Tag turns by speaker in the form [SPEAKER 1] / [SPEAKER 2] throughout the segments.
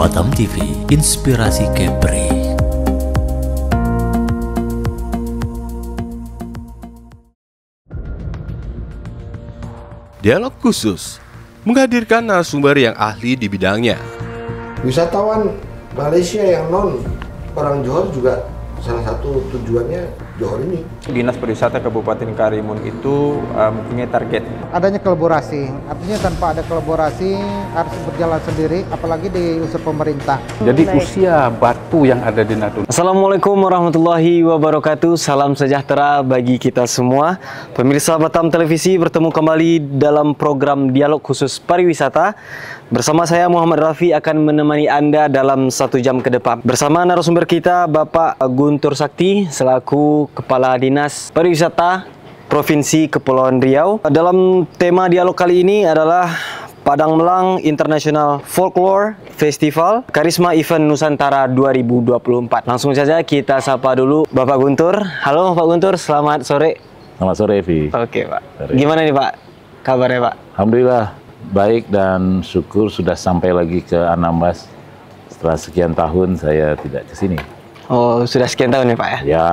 [SPEAKER 1] Batam TV, inspirasi Kepri.
[SPEAKER 2] Dialog khusus menghadirkan narasumber yang ahli di bidangnya.
[SPEAKER 3] Wisatawan Malaysia yang non orang Johor juga salah satu tujuannya Johor ini.
[SPEAKER 4] Dinas Pariwisata Kabupaten Karimun itu mempunyai target.
[SPEAKER 5] Adanya kolaborasi, artinya tanpa ada kolaborasi harus berjalan sendiri, apalagi di unsur pemerintah.
[SPEAKER 6] Jadi usia batu yang ada di Natuna.
[SPEAKER 7] Assalamualaikum warahmatullahi wabarakatuh. Salam sejahtera bagi kita semua. Pemirsa Batam Televisi, bertemu kembali dalam program Dialog Khusus Pariwisata. Bersama saya Muhammad Rafi akan menemani Anda dalam 1 jam ke depan. Bersama narasumber kita Bapak Guntur Sakti selaku Kepala Dinas Pariwisata Provinsi Kepulauan Riau. Dalam tema dialog kali ini adalah Padang Melang International Folklore Festival Karisma Event Nusantara 2024. Langsung saja kita sapa dulu Bapak Guntur. Halo Pak Guntur, selamat sore.
[SPEAKER 6] Selamat sore, Vi.
[SPEAKER 7] Oke Pak. Gimana nih Pak kabarnya Pak?
[SPEAKER 6] Alhamdulillah baik dan syukur sudah sampai lagi ke Anambas. Setelah sekian tahun saya tidak ke sini.
[SPEAKER 7] Oh, sudah sekian tahun ya Pak ya?
[SPEAKER 6] Ya.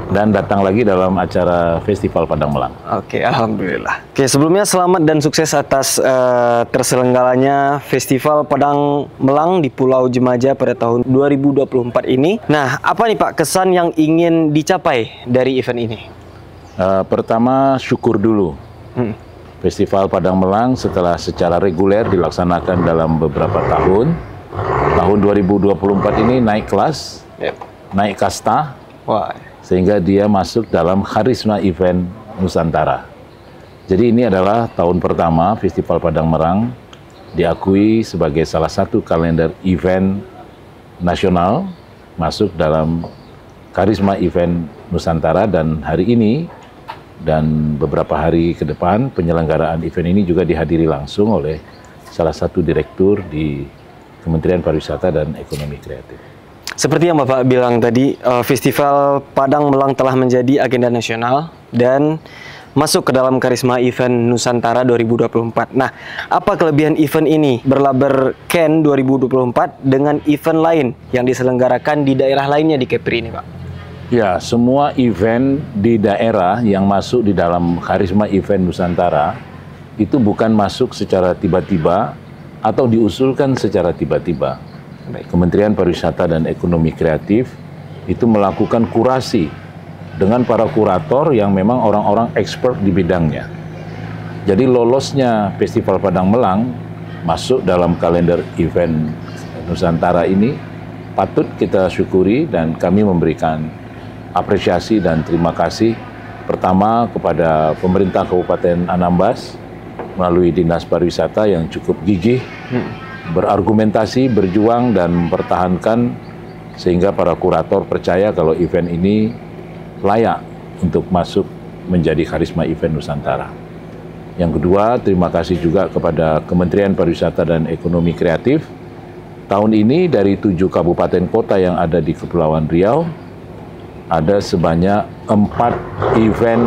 [SPEAKER 6] Dan datang lagi dalam acara Festival Padang Melang.
[SPEAKER 7] Oke, alhamdulillah. Oke, sebelumnya selamat dan sukses atas terselenggaranya Festival Padang Melang di Pulau Jemaja pada tahun 2024 ini. Nah, apa nih Pak kesan yang ingin dicapai dari event ini?
[SPEAKER 6] Pertama, syukur dulu. Festival Padang Melang setelah secara reguler dilaksanakan dalam beberapa tahun. Tahun 2024 ini naik kelas. Naik kasta, sehingga dia masuk dalam Karisma Event Nusantara. Jadi ini adalah tahun pertama Festival Padang Melang diakui sebagai salah satu kalender event nasional masuk dalam Karisma Event Nusantara, dan hari ini dan beberapa hari ke depan penyelenggaraan event ini juga dihadiri langsung oleh salah satu direktur di Kementerian Pariwisata dan Ekonomi Kreatif.
[SPEAKER 7] Seperti yang Bapak bilang tadi, Festival Padang Melang telah menjadi agenda nasional dan masuk ke dalam Karisma Event Nusantara 2024. Nah, apa kelebihan event ini berlaber Ken 2024 dengan event lain yang diselenggarakan di daerah lainnya di Kepri ini, Pak?
[SPEAKER 6] Ya, semua event di daerah yang masuk di dalam Karisma Event Nusantara itu bukan masuk secara tiba-tiba atau diusulkan secara tiba-tiba. Kementerian Pariwisata dan Ekonomi Kreatif itu melakukan kurasi dengan para kurator yang memang orang-orang expert di bidangnya. Jadi lolosnya Festival Padang Melang masuk dalam kalender event Nusantara ini patut kita syukuri, dan kami memberikan apresiasi dan terima kasih pertama kepada pemerintah Kabupaten Anambas melalui Dinas Pariwisata yang cukup gigih, berargumentasi, berjuang, dan mempertahankan sehingga para kurator percaya kalau event ini layak untuk masuk menjadi Karisma Event Nusantara. Yang kedua, terima kasih juga kepada Kementerian Pariwisata dan Ekonomi Kreatif. Tahun ini dari 7 kabupaten kota yang ada di Kepulauan Riau, ada sebanyak 4 event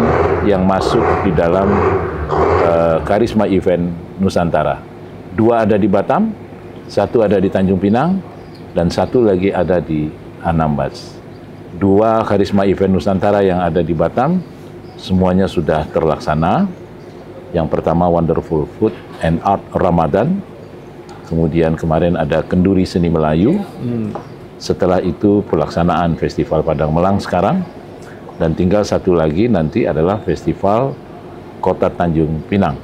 [SPEAKER 6] yang masuk di dalam Karisma Event Nusantara. 2 ada di Batam, 1 ada di Tanjung Pinang, dan 1 lagi ada di Anambas. 2 Karisma Event Nusantara yang ada di Batam, semuanya sudah terlaksana. Yang pertama Wonderful Food and Art Ramadan, kemudian kemarin ada Kenduri Seni Melayu, setelah itu pelaksanaan Festival Padang Melang sekarang, dan tinggal 1 lagi nanti adalah Festival Kota Tanjung Pinang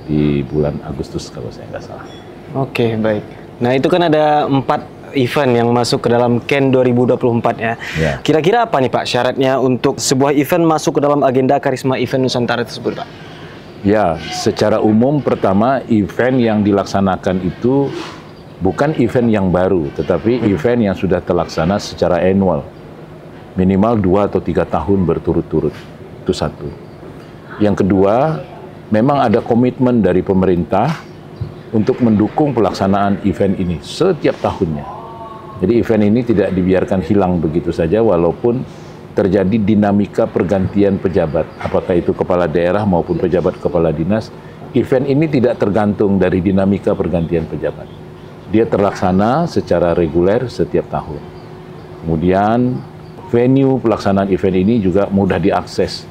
[SPEAKER 6] di bulan Agustus kalau saya nggak salah.
[SPEAKER 7] Oke, baik. Nah, itu kan ada 4 event yang masuk ke dalam Ken 2024 ya. Kira-kira apa nih Pak syaratnya untuk sebuah event masuk ke dalam agenda Karisma Event Nusantara tersebut, Pak?
[SPEAKER 6] Ya, secara umum pertama event yang dilaksanakan itu bukan event yang baru, tetapi event yang sudah terlaksana secara annual. Minimal 2 atau 3 tahun berturut-turut. Itu satu. Yang kedua, memang ada komitmen dari pemerintah untuk mendukung pelaksanaan event ini setiap tahunnya. Jadi event ini tidak dibiarkan hilang begitu saja walaupun terjadi dinamika pergantian pejabat, apakah itu kepala daerah maupun pejabat kepala dinas. Event ini tidak tergantung dari dinamika pergantian pejabat. Dia terlaksana secara reguler setiap tahun. Kemudian venue pelaksanaan event ini juga mudah diakses,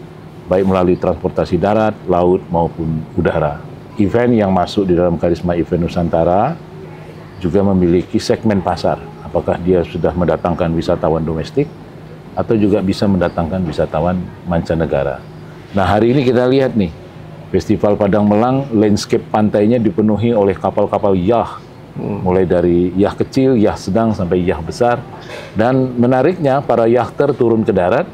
[SPEAKER 6] baik melalui transportasi darat, laut, maupun udara. Event yang masuk di dalam Karisma Event Nusantara juga memiliki segmen pasar. Apakah dia sudah mendatangkan wisatawan domestik atau juga bisa mendatangkan wisatawan mancanegara. Nah, hari ini kita lihat nih, Festival Padang Melang, landscape pantainya dipenuhi oleh kapal-kapal yacht, mulai dari yacht kecil, yacht sedang, sampai yacht besar. Dan menariknya, para yachter turun ke darat,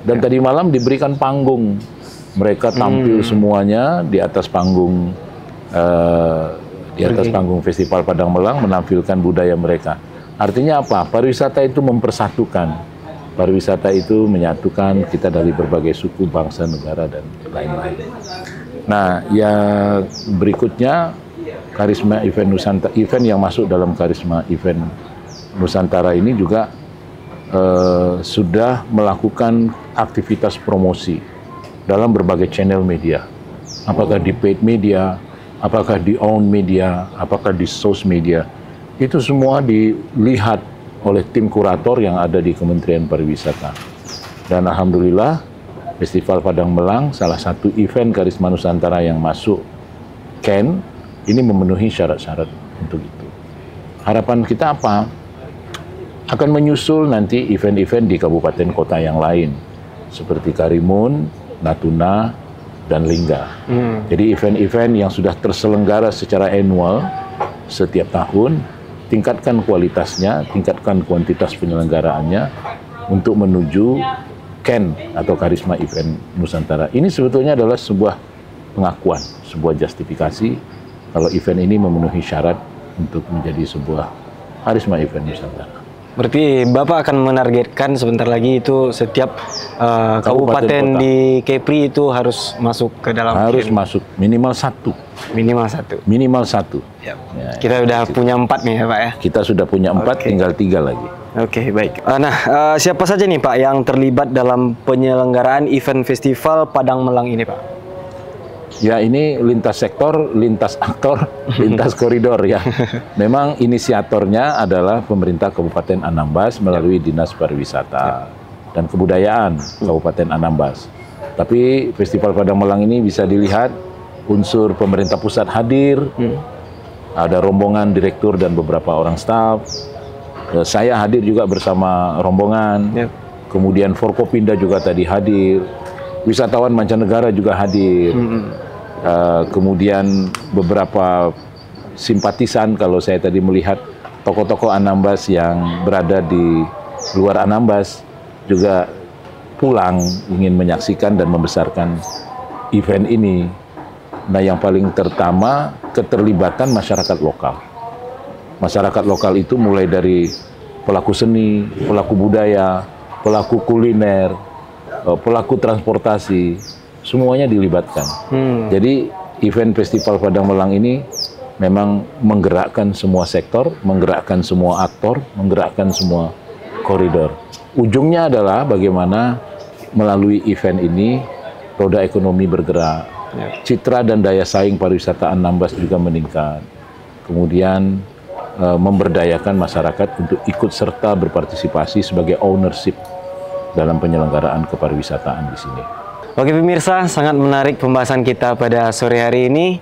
[SPEAKER 6] dan tadi malam diberikan panggung. Mereka tampil semuanya di atas panggung, panggung Festival Padang Melang, menampilkan budaya mereka. Artinya apa? Pariwisata itu mempersatukan. Pariwisata itu menyatukan kita dari berbagai suku, bangsa, negara, dan lain-lain. Nah, yang berikutnya, Karisma Event Nusantara, event yang masuk dalam Karisma Event Nusantara ini juga sudah melakukan aktivitas promosi dalam berbagai channel media. Apakah di paid media, apakah di own media, apakah di source media. Itu semua dilihat oleh tim kurator yang ada di Kementerian Pariwisata. Dan alhamdulillah, Festival Padang Melang, salah satu event Karisma Nusantara yang masuk Ken, ini memenuhi syarat-syarat untuk itu. Harapan kita apa? Akan menyusul nanti event-event di kabupaten kota yang lain, seperti Karimun, Natuna, dan Lingga. Jadi event-event yang sudah terselenggara secara annual setiap tahun, tingkatkan kualitasnya, tingkatkan kuantitas penyelenggaraannya untuk menuju Ken atau Karisma Event Nusantara. Ini sebetulnya adalah sebuah pengakuan, sebuah justifikasi kalau event ini memenuhi syarat untuk menjadi sebuah Karisma Event Nusantara.
[SPEAKER 7] Berarti Bapak akan menargetkan sebentar lagi itu setiap kabupaten di Kepri itu harus masuk ke dalam
[SPEAKER 6] harus
[SPEAKER 7] Ken.
[SPEAKER 6] Masuk minimal satu.
[SPEAKER 7] Minimal satu.
[SPEAKER 6] Minimal satu.
[SPEAKER 7] Ya.
[SPEAKER 6] Ya,
[SPEAKER 7] kita udah punya 4 nih ya Pak ya?
[SPEAKER 6] Kita sudah punya 4, tinggal 3 lagi.
[SPEAKER 7] Oke, baik. Siapa saja nih Pak yang terlibat dalam penyelenggaraan event festival Padang Melang ini Pak?
[SPEAKER 6] Ya, ini lintas sektor, lintas aktor, lintas koridor ya. Memang inisiatornya adalah pemerintah Kabupaten Anambas melalui Dinas Pariwisata dan Kebudayaan Kabupaten Anambas. Tapi Festival Padang Melang ini bisa dilihat unsur pemerintah pusat hadir, ada rombongan direktur dan beberapa orang staf. Saya hadir juga bersama rombongan. Kemudian Forkopinda juga tadi hadir. Wisatawan mancanegara juga hadir. Kemudian beberapa simpatisan, kalau saya tadi melihat tokoh-tokoh Anambas yang berada di luar Anambas juga pulang ingin menyaksikan dan membesarkan event ini. Nah, yang paling terutama keterlibatan masyarakat lokal. Masyarakat lokal itu mulai dari pelaku seni, pelaku budaya, pelaku kuliner, pelaku transportasi, semuanya dilibatkan. Jadi event Festival Padang Melang ini memang menggerakkan semua sektor, menggerakkan semua aktor, menggerakkan semua koridor. Ujungnya adalah bagaimana melalui event ini roda ekonomi bergerak, citra dan daya saing pariwisata Anambas juga meningkat. Kemudian memberdayakan masyarakat untuk ikut serta berpartisipasi sebagai ownership dalam penyelenggaraan kepariwisataan di sini.
[SPEAKER 7] Oke pemirsa, sangat menarik pembahasan kita pada sore hari ini.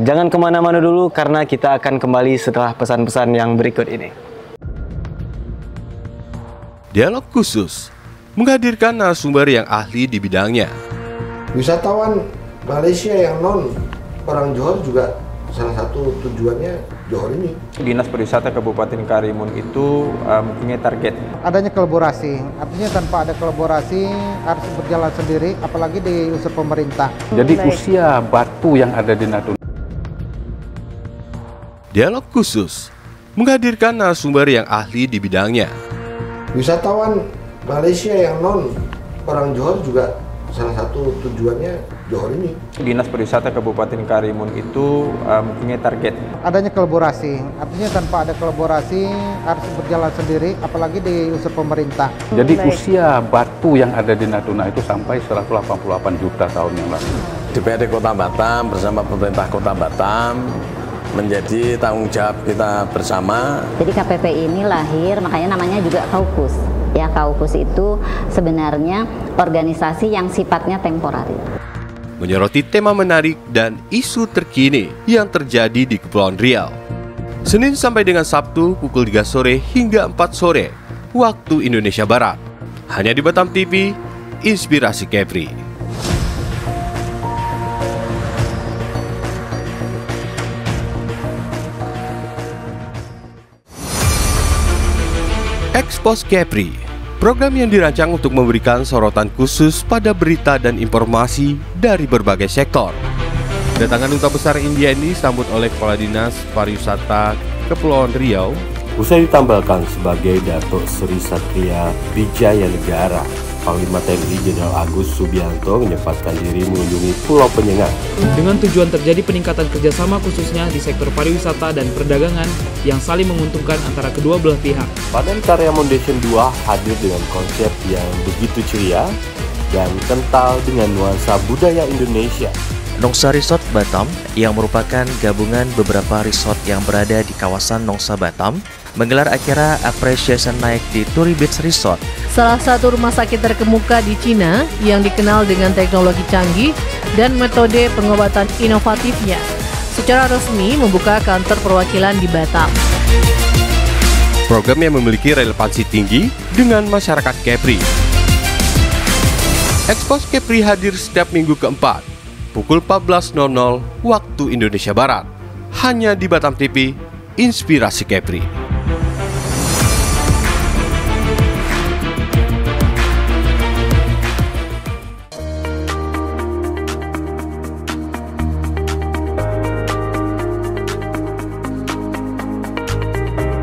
[SPEAKER 7] Jangan kemana-mana dulu karena kita akan kembali setelah pesan-pesan yang berikut ini.
[SPEAKER 2] Dialog khusus menghadirkan narasumber yang ahli di bidangnya.
[SPEAKER 3] Wisatawan Malaysia yang non orang Johor juga salah satu tujuannya Johor ini.
[SPEAKER 4] Dinas Pariwisata Kabupaten Karimun itu mempunyai target.
[SPEAKER 5] Adanya kolaborasi, artinya tanpa ada kolaborasi harus berjalan sendiri, apalagi di unsur pemerintah.
[SPEAKER 8] Jadi usia batu yang ada di Natuna.
[SPEAKER 2] Dialog khusus menghadirkan narasumber yang ahli di bidangnya.
[SPEAKER 3] Wisatawan Malaysia yang non orang Johor juga salah satu tujuannya Johor ini.
[SPEAKER 4] Dinas Pariwisata Kabupaten Karimun itu mempunyai target.
[SPEAKER 5] Adanya kolaborasi, artinya tanpa ada kolaborasi harus berjalan sendiri, apalagi di unsur pemerintah.
[SPEAKER 8] Jadi usia batu yang ada di Natuna itu sampai 188 juta tahun yang lalu.
[SPEAKER 9] DPRD Kota Batam bersama pemerintah Kota Batam menjadi tanggung jawab kita bersama.
[SPEAKER 10] Jadi KPP ini lahir, makanya namanya juga Kaukus. Ya, Kaukus itu sebenarnya organisasi yang sifatnya temporer.
[SPEAKER 2] Menyoroti tema menarik dan isu terkini yang terjadi di Kepulauan Riau. Senin sampai dengan Sabtu pukul 3 sore hingga 4 sore waktu Indonesia Barat. Hanya di Batam TV, Inspirasi Kepri. Expose Kepri, program yang dirancang untuk memberikan sorotan khusus pada berita dan informasi dari berbagai sektor. Kedatangan Duta Besar India ini disambut oleh Kepala Dinas Pariwisata Kepulauan Riau.
[SPEAKER 11] Usai ditambahkan sebagai Datuk Seri Satria Wijaya Negara, Panglima TNI Jenderal Agus Subianto menyempatkan diri mengunjungi Pulau Penyengat.
[SPEAKER 12] Dengan tujuan terjadi peningkatan kerjasama khususnya di sektor pariwisata dan perdagangan yang saling menguntungkan antara kedua belah pihak.
[SPEAKER 11] Panen Karya Foundation 2 hadir dengan konsep yang begitu ceria dan kental dengan nuansa budaya Indonesia.
[SPEAKER 1] Nongsa Resort Batam, yang merupakan gabungan beberapa resort yang berada di kawasan Nongsa Batam, menggelar acara Appreciation Night di Turi Beach Resort.
[SPEAKER 13] Salah satu rumah sakit terkemuka di Cina yang dikenal dengan teknologi canggih dan metode pengobatan inovatifnya, secara resmi membuka kantor perwakilan di Batam.
[SPEAKER 2] Program yang memiliki relevansi tinggi dengan masyarakat Kepri. Expose Kepri hadir setiap minggu keempat, pukul 14.00 waktu Indonesia Barat. Hanya di Batam TV, Inspirasi Kepri.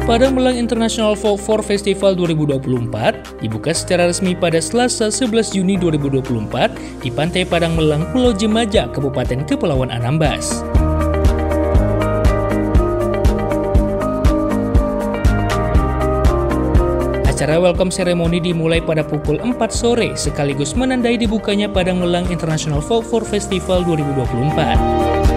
[SPEAKER 14] Padang Melang International Folklore Festival 2024 dibuka secara resmi pada Selasa 11 Juni 2024 di Pantai Padang Melang, Pulau Jemaja, Kabupaten Kepulauan Anambas. Acara welcome ceremony dimulai pada pukul 4 sore sekaligus menandai dibukanya Padang Melang International Folklore Festival 2024.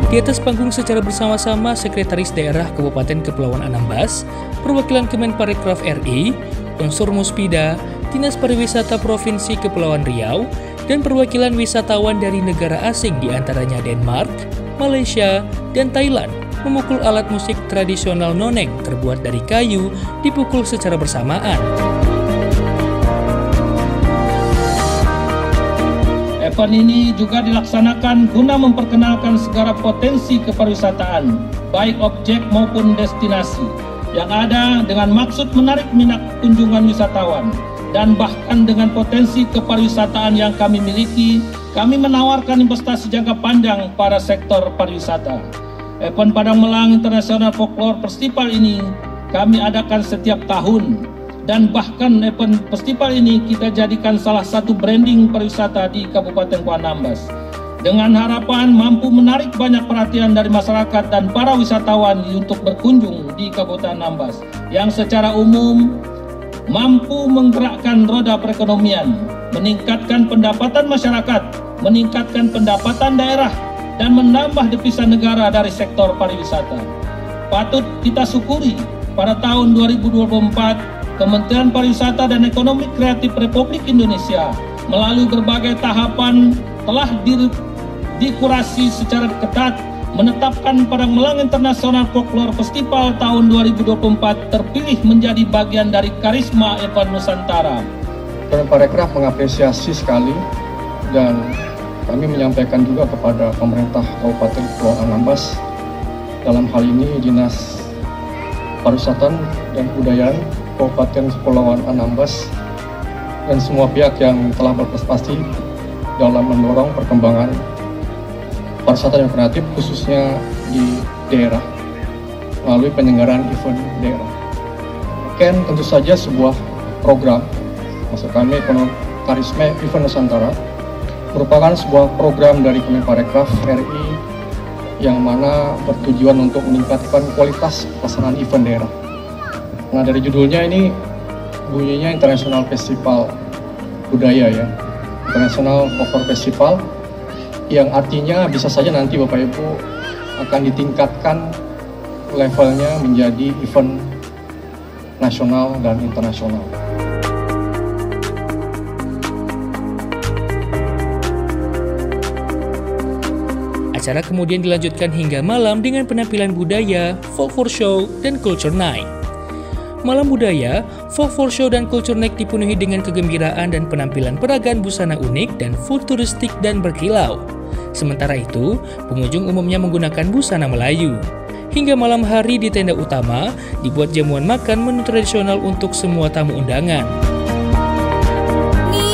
[SPEAKER 14] Di atas panggung secara bersama-sama Sekretaris Daerah Kabupaten Kepulauan Anambas, perwakilan Kemenparekraf RI, unsur Muspida, Dinas Pariwisata Provinsi Kepulauan Riau, dan perwakilan wisatawan dari negara asing diantaranya Denmark, Malaysia, dan Thailand memukul alat musik tradisional noneng terbuat dari kayu dipukul secara bersamaan.
[SPEAKER 15] Event ini juga dilaksanakan guna memperkenalkan segala potensi kepariwisataan, baik objek maupun destinasi, yang ada dengan maksud menarik minat kunjungan wisatawan. Dan bahkan dengan potensi kepariwisataan yang kami miliki, kami menawarkan investasi jangka panjang pada sektor pariwisata. Event Padang Melang International Folklore Festival ini kami adakan setiap tahun. Dan bahkan event festival ini kita jadikan salah satu branding pariwisata di Kabupaten Anambas. Dengan harapan mampu menarik banyak perhatian dari masyarakat dan para wisatawan untuk berkunjung di Kabupaten Anambas, yang secara umum mampu menggerakkan roda perekonomian, meningkatkan pendapatan masyarakat, meningkatkan pendapatan daerah, dan menambah devisa negara dari sektor pariwisata. Patut kita syukuri pada tahun 2024 Kementerian Pariwisata dan Ekonomi Kreatif Republik Indonesia melalui berbagai tahapan telah dikurasi secara ketat menetapkan Padang Melang International Folklore Festival tahun 2024 terpilih menjadi bagian dari karisma event Nusantara.
[SPEAKER 16] Kemenparekraf mengapresiasi sekali dan kami menyampaikan juga kepada pemerintah Kabupaten Kepulauan Anambas, dalam hal ini Dinas Pariwisata dan Kebudayaan Kabupaten Kepulauan Anambas dan semua pihak yang telah berprestasi dalam mendorong perkembangan pariwisata dan kreatif khususnya di daerah melalui penyelenggaraan event daerah. Ken tentu saja sebuah program, maksud kami Karisma Event Nusantara, merupakan sebuah program dari Kemenparekraf RI yang mana bertujuan untuk meningkatkan kualitas pelaksanaan event daerah. Nah, dari judulnya ini bunyinya International Festival Budaya ya. International Folklore Festival, yang artinya bisa saja nanti Bapak Ibu akan ditingkatkan levelnya menjadi event nasional dan internasional.
[SPEAKER 14] Acara kemudian dilanjutkan hingga malam dengan penampilan budaya, folklore show, dan culture night. Malam budaya, folklore show, dan culture night dipenuhi dengan kegembiraan dan penampilan peragaan busana unik dan futuristik dan berkilau. Sementara itu, pengunjung umumnya menggunakan busana Melayu. Hingga malam hari di tenda utama, dibuat jamuan makan menu tradisional untuk semua tamu undangan.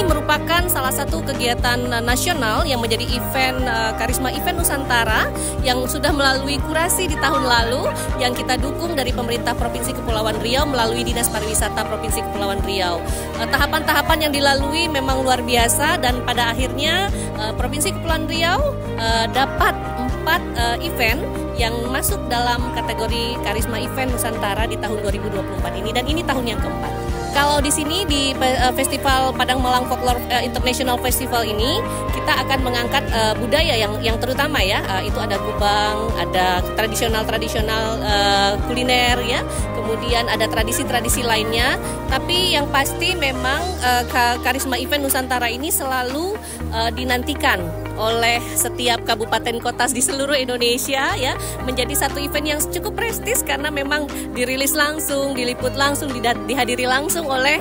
[SPEAKER 17] Merupakan salah satu kegiatan nasional yang menjadi event Karisma Event Nusantara yang sudah melalui kurasi di tahun lalu yang kita dukung dari pemerintah Provinsi Kepulauan Riau melalui Dinas Pariwisata Provinsi Kepulauan Riau. Tahapan-tahapan yang dilalui memang luar biasa dan pada akhirnya Provinsi Kepulauan Riau dapat 4 event yang masuk dalam kategori Karisma Event Nusantara di tahun 2024 ini, dan ini tahun yang keempat. Kalau di sini di Festival Padang Malang Folklore International Festival ini kita akan mengangkat budaya yang terutama ya, itu ada gubang, ada tradisional kuliner ya, kemudian ada tradisi-tradisi lainnya. Tapi yang pasti memang Karisma Event Nusantara ini selalu dinantikan oleh setiap kabupaten kota di seluruh Indonesia ya, menjadi satu event yang cukup prestis karena memang dirilis langsung, diliput langsung, dihadiri langsung oleh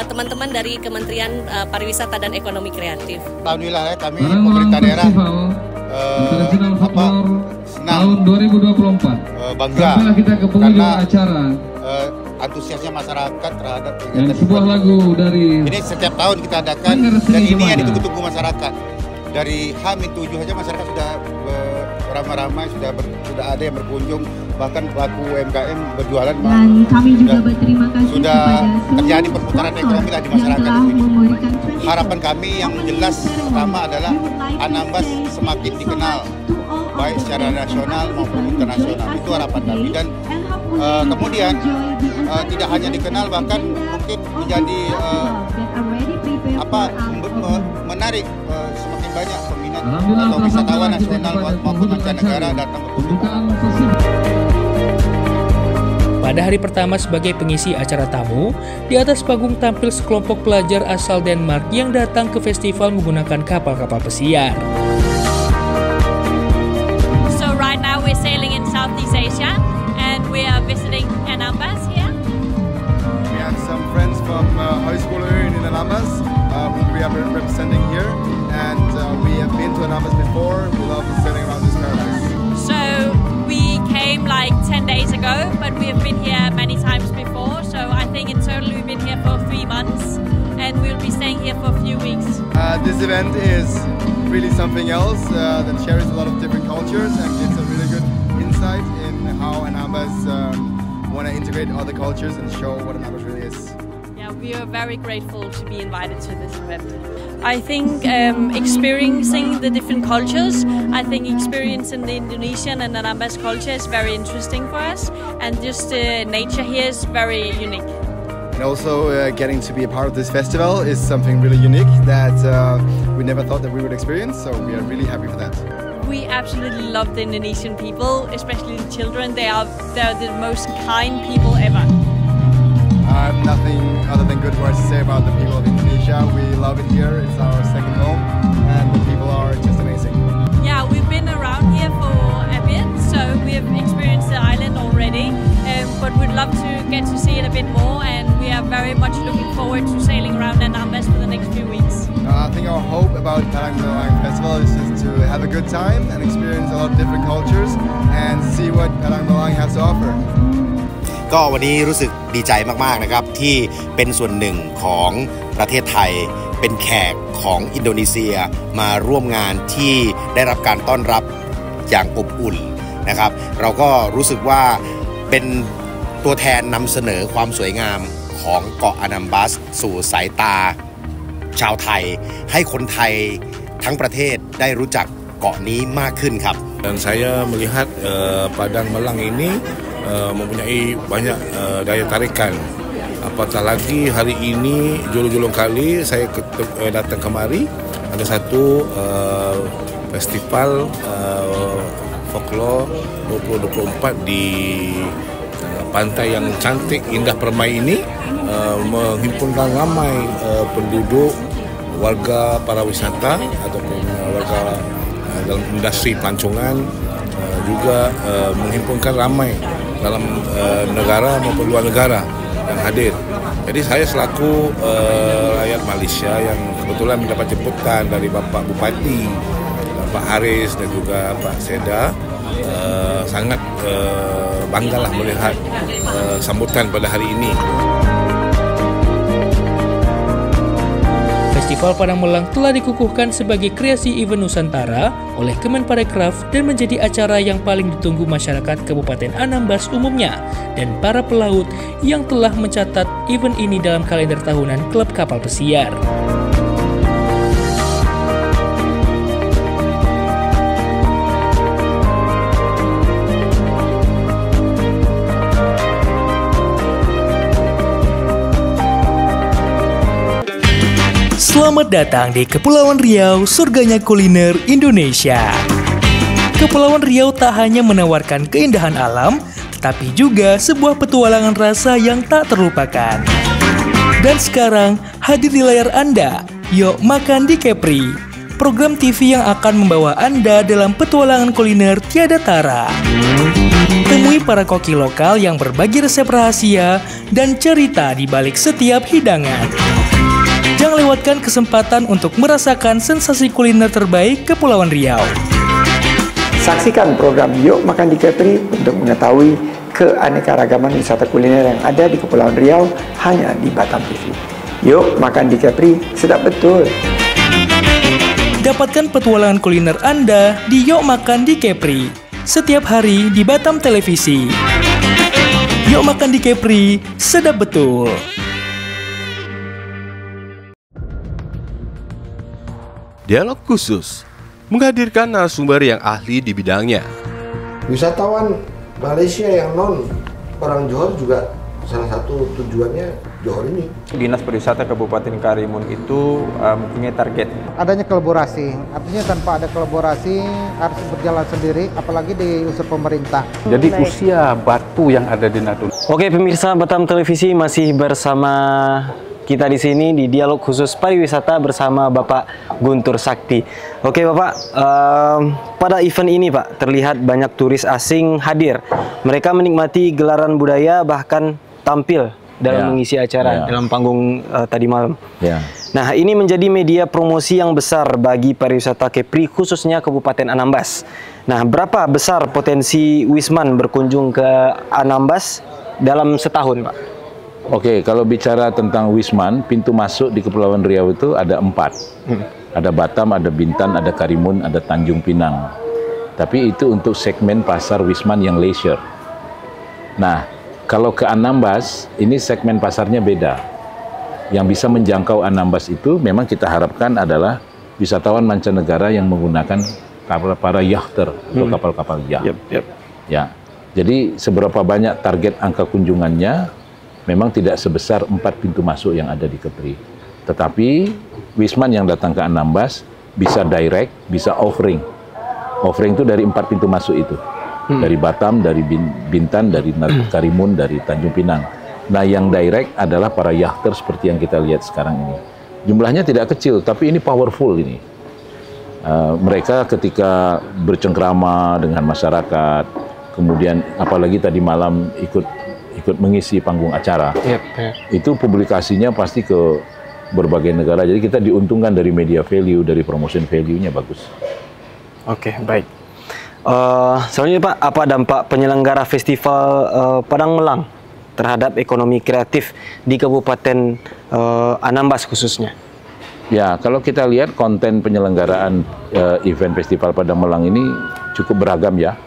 [SPEAKER 17] teman-teman dari Kementerian Pariwisata dan Ekonomi Kreatif.
[SPEAKER 18] Alhamdulillah ya, kami pemerintah daerah senang tahun 2024 bangga kita ke karena acara antusiasnya masyarakat terhadap kegiatan sebuah lagu dari ini setiap tahun kita adakan dan ini yang ditunggu-tunggu masyarakat. Dari H-7 saja masyarakat sudah ramai-ramai, sudah ada yang berkunjung, bahkan pelaku UMKM berjualan sudah terjadi perputaran ekonomi lah di masyarakat di sini. Harapan kami yang jelas pertama adalah Anambas semakin dikenal baik secara nasional maupun internasional, itu harapan kami. Dan kemudian tidak hanya dikenal, bahkan mungkin menjadi menarik semakin banyak peminat atau wisatawan nasional maupun mancanegara datang berkunjung.
[SPEAKER 14] Pada hari pertama sebagai pengisi acara tamu, di atas panggung tampil sekelompok pelajar asal Denmark yang datang ke festival menggunakan kapal-kapal pesiar.
[SPEAKER 19] So right now we're sailing in Southeast Asia and we are visiting Anambas here.
[SPEAKER 20] We have some friends from Højskoleøen in Anambas who we are representing here, and we have been to Anambas before. We love sailing around this paradise.
[SPEAKER 19] So we came like 10 days ago, but we have been here many times before. So I think in total we've been here for 3 months, and we'll be staying here for a few weeks.
[SPEAKER 20] This event is really something else that shares a lot of different cultures and gives a really good insight in how Anambas want to integrate other cultures and show what Anambas really is.
[SPEAKER 19] We are very grateful to be invited to this event. I think experiencing the different cultures, I think experiencing the Indonesian and Anambas culture is very interesting for us, and just nature here is very unique.
[SPEAKER 20] And also getting to be a part of this festival is something really unique that we never thought that we would experience, so we are really happy for that.
[SPEAKER 19] We absolutely love the Indonesian people, especially the children. They're the most kind people ever.
[SPEAKER 20] I have nothing other than good words to say about the people of Indonesia. We love it here. It's our second home, and the people are just amazing.
[SPEAKER 19] Yeah, we've been around here for a bit, so we have experienced the island already, but we'd love to get to see it a bit more, and we are very much looking forward to sailing around Anambas for the next few weeks.
[SPEAKER 20] I think our hope about Padang Malang Festival is just to have a good time and experience a lot of different cultures and see what Padang Malang has to offer.
[SPEAKER 21] ก็วันนี้รู้สึกดีใจมากๆนะครับที่เป็นส่วนหนึ่งของประเทศไทยเป็นแขกของอินโดนีเซียมาร่วมงานที่ได้รับการต้อนรับอย่างอบอุ่นนะครับเราก็รู้สึกว่าเป็นตัวแทนนำเสนอความสวยงามของเกาะอานัมบัสสู่สายตาชาวไทยให้คนไทยทั้งประเทศได้รู้จักเกาะนี้มากขึ้นครับ
[SPEAKER 22] Dan saya melihat Padang Malang ini mempunyai banyak daya tarikan
[SPEAKER 6] Apatah lagi hari ini julung-julung kali saya datang kemari, ada satu festival folklore 2024 di pantai yang cantik indah Permai ini, menghimpunkan ramai penduduk, warga para wisata ataupun warga dalam industri pelancongan, juga menghimpunkan ramai dalam negara maupun luar negara yang hadir. Jadi saya selaku rakyat Malaysia yang kebetulan mendapat jemputan dari Bapak Bupati, Pak Haris dan juga Pak Seda, sangat banggalah melihat sambutan pada hari ini.
[SPEAKER 14] Festival Padang Melang telah dikukuhkan sebagai kreasi event Nusantara oleh Kemenparekraf dan menjadi acara yang paling ditunggu masyarakat Kabupaten Anambas umumnya dan para pelaut yang telah mencatat event ini dalam kalender tahunan Klub Kapal Pesiar.
[SPEAKER 22] Selamat datang di Kepulauan Riau, surganya kuliner Indonesia. Kepulauan Riau tak hanya menawarkan keindahan alam, tetapi juga sebuah petualangan rasa yang tak terlupakan. Dan sekarang hadir di layar Anda, Yuk Makan di Kepri, program TV yang akan membawa Anda dalam petualangan kuliner tiada tara. Temui para koki lokal yang berbagi resep rahasia dan cerita di balik setiap hidangan. Jangan lewatkan kesempatan untuk merasakan sensasi kuliner terbaik Kepulauan Riau.
[SPEAKER 23] Saksikan program Yuk Makan di Kepri untuk mengetahui keanekaragaman wisata kuliner yang ada di Kepulauan Riau hanya di Batam TV. Yuk Makan di Kepri, sedap betul.
[SPEAKER 22] Dapatkan petualangan kuliner Anda di Yuk Makan di Kepri setiap hari di Batam Televisi. Yuk Makan di Kepri, sedap betul.
[SPEAKER 2] Dialog khusus menghadirkan narasumber yang ahli di bidangnya.
[SPEAKER 3] Wisatawan Malaysia yang non orang Johor juga salah satu tujuannya Johor ini.
[SPEAKER 4] Dinas Pariwisata Kabupaten Karimun itu mempunyai target.
[SPEAKER 5] Adanya kolaborasi, artinya tanpa ada kolaborasi harus berjalan sendiri, apalagi di unsur pemerintah.
[SPEAKER 8] Jadi usia batu yang ada di Natuna.
[SPEAKER 7] Oke pemirsa Batam Televisi masih bersama kita di sini di dialog khusus pariwisata bersama Bapak Guntur Sakti. Oke Bapak, pada event ini Pak terlihat banyak turis asing hadir. Mereka menikmati gelaran budaya bahkan tampil dalam mengisi acara dalam panggung tadi malam. Nah ini menjadi media promosi yang besar bagi pariwisata Kepri khususnya Kabupaten Anambas. Nah berapa besar potensi Wisman berkunjung ke Anambas dalam setahun Pak?
[SPEAKER 8] Oke, kalau bicara tentang Wisman, pintu masuk di Kepulauan Riau itu ada 4. Ada Batam, ada Bintan, ada Karimun, ada Tanjung Pinang. Tapi itu untuk segmen pasar Wisman yang leisure. Nah, kalau ke Anambas, ini segmen pasarnya beda. Yang bisa menjangkau Anambas itu memang kita harapkan adalah wisatawan mancanegara yang menggunakan kapal para yachter atau kapal-kapal yacht. Ya, jadi seberapa banyak target angka kunjungannya memang tidak sebesar 4 pintu masuk yang ada di Kepri. Tetapi Wisman yang datang ke Anambas bisa direct, bisa offering. Offering itu dari 4 pintu masuk itu. Dari Batam, dari Bintan, dari Karimun, dari Tanjung Pinang. Nah yang direct adalah para yachter seperti yang kita lihat sekarang ini. Jumlahnya tidak kecil, tapi ini powerful ini. Mereka ketika bercengkrama dengan masyarakat, kemudian apalagi tadi malam ikut mengisi panggung acara, itu publikasinya pasti ke berbagai negara. Jadi kita diuntungkan dari media value, dari promotion value-nya bagus.
[SPEAKER 7] Oke, baik. Selanjutnya Pak, apa dampak penyelenggara festival Padang Melang terhadap ekonomi kreatif di Kabupaten Anambas khususnya?
[SPEAKER 8] Ya, kalau kita lihat konten penyelenggaraan event festival Padang Melang ini cukup beragam ya.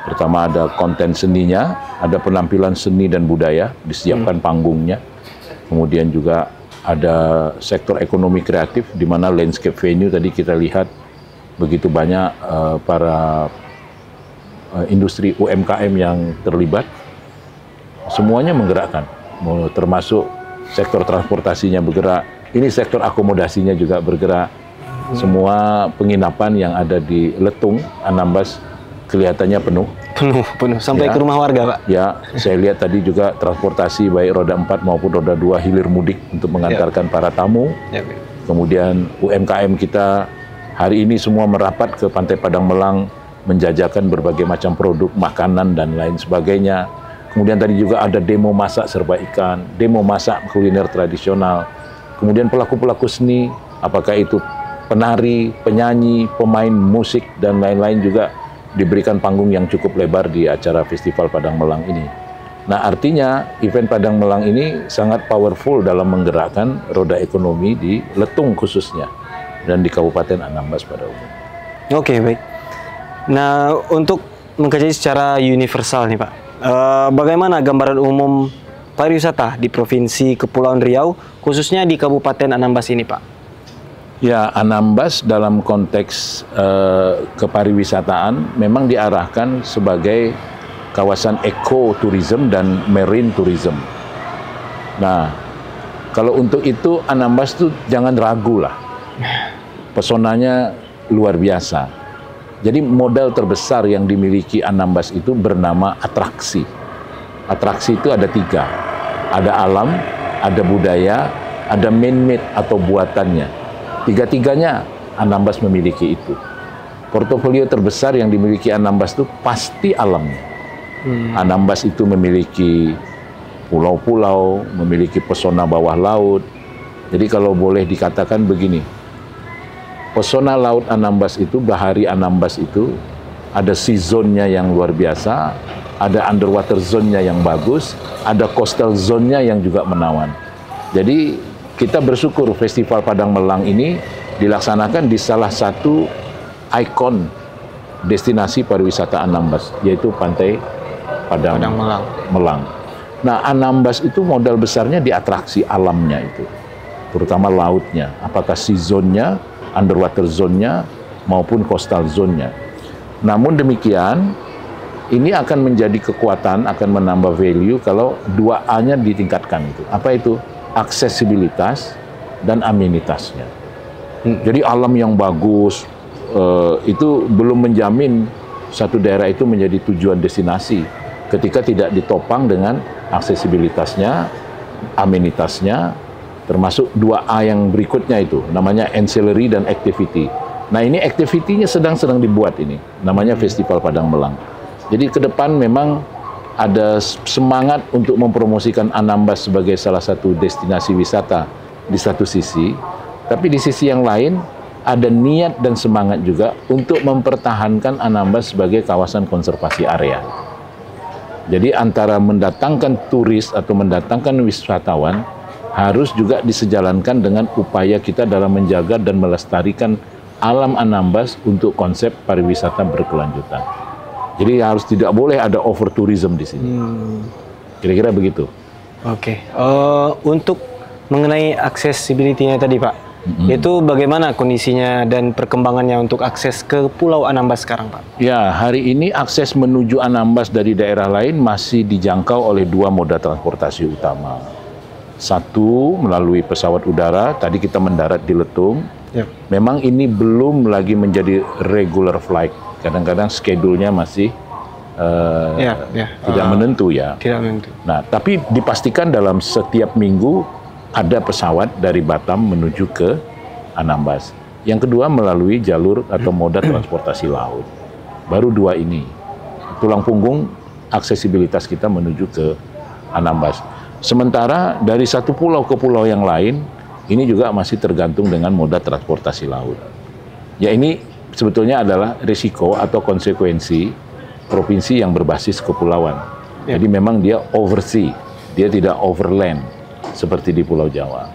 [SPEAKER 8] Pertama ada konten seninya, ada penampilan seni dan budaya, disiapkan panggungnya. Kemudian juga ada sektor ekonomi kreatif, di mana landscape venue tadi kita lihat begitu banyak para industri UMKM yang terlibat. Semuanya menggerakkan, termasuk sektor transportasinya bergerak, ini sektor akomodasinya juga bergerak. Semua penginapan yang ada di Letung, Anambas kelihatannya penuh.
[SPEAKER 7] Penuh sampai ke rumah warga, Pak.
[SPEAKER 8] Ya, saya lihat tadi juga transportasi baik roda 4 maupun roda 2 hilir mudik untuk mengantarkan para tamu. Kemudian UMKM kita hari ini semua merapat ke Pantai Padang Melang menjajakan berbagai macam produk makanan dan lain sebagainya. Kemudian tadi juga ada demo masak serba ikan, demo masak kuliner tradisional. Kemudian pelaku-pelaku seni, apakah itu penari, penyanyi, pemain musik, dan lain-lain juga diberikan panggung yang cukup lebar di acara Festival Padang Melang ini. Nah, artinya event Padang Melang ini sangat powerful dalam menggerakkan roda ekonomi di Letung khususnya dan di Kabupaten Anambas pada umumnya.
[SPEAKER 7] Oke, baik. Nah, untuk mengkaji secara universal nih Pak, bagaimana gambaran umum pariwisata di Provinsi Kepulauan Riau, khususnya di Kabupaten Anambas ini, Pak?
[SPEAKER 8] Ya, Anambas dalam konteks kepariwisataan memang diarahkan sebagai kawasan ekoturism dan marine tourism. Nah, kalau untuk itu Anambas tuh jangan ragu lah. Pesonanya luar biasa. Jadi modal terbesar yang dimiliki Anambas itu bernama atraksi. Atraksi itu ada 3. Ada alam, ada budaya, ada man-made atau buatannya. Tiga-tiganya Anambas memiliki itu. Portofolio terbesar yang dimiliki Anambas itu pasti alamnya. Anambas itu memiliki pulau-pulau, memiliki pesona bawah laut. Jadi kalau boleh dikatakan begini, pesona laut Anambas itu, bahari Anambas itu, ada sea zone-nya yang luar biasa, ada underwater zone-nya yang bagus, ada coastal zone-nya yang juga menawan. Jadi kita bersyukur Festival Padang Melang ini dilaksanakan di salah satu ikon destinasi pariwisata Anambas, yaitu Pantai Padang Melang. Nah, Anambas itu modal besarnya di atraksi alamnya itu, terutama lautnya, apakah sea zone-nya, underwater zone-nya, maupun coastal zone-nya. Namun demikian, ini akan menjadi kekuatan, akan menambah value kalau 2A-nya ditingkatkan itu. Apa itu? Aksesibilitas dan amenitasnya. Jadi alam yang bagus itu belum menjamin satu daerah itu menjadi tujuan destinasi ketika tidak ditopang dengan aksesibilitasnya, amenitasnya, termasuk 2A yang berikutnya itu, namanya ancillary dan activity. Nah, ini activity-nya sedang dibuat ini, namanya Festival Padang Melang. Jadi ke depan memang ada semangat untuk mempromosikan Anambas sebagai salah satu destinasi wisata di satu sisi, tapi di sisi yang lain ada niat dan semangat juga untuk mempertahankan Anambas sebagai kawasan konservasi area. Jadi antara mendatangkan turis atau mendatangkan wisatawan harus juga disejalankan dengan upaya kita dalam menjaga dan melestarikan alam Anambas untuk konsep pariwisata berkelanjutan. Jadi harus tidak boleh ada over tourism di sini. Kira-kira begitu.
[SPEAKER 7] Oke. Untuk mengenai accessibility-nya tadi Pak, itu bagaimana kondisinya dan perkembangannya untuk akses ke Pulau Anambas sekarang Pak?
[SPEAKER 8] Ya, hari ini akses menuju Anambas dari daerah lain masih dijangkau oleh 2 moda transportasi utama. Satu melalui pesawat udara, tadi kita mendarat di Letung. Memang ini belum lagi menjadi regular flight. Kadang-kadang schedule-nya masih tidak menentu ya.
[SPEAKER 7] Tidak menentu.
[SPEAKER 8] Nah, tapi dipastikan dalam setiap minggu ada pesawat dari Batam menuju ke Anambas. Yang kedua melalui jalur atau moda transportasi laut. Baru 2 ini. Tulang punggung aksesibilitas kita menuju ke Anambas. Sementara dari satu pulau ke pulau yang lain, ini juga masih tergantung dengan moda transportasi laut. Ya, ini sebetulnya adalah risiko atau konsekuensi provinsi yang berbasis kepulauan. Jadi memang dia oversea, dia tidak overland seperti di Pulau Jawa.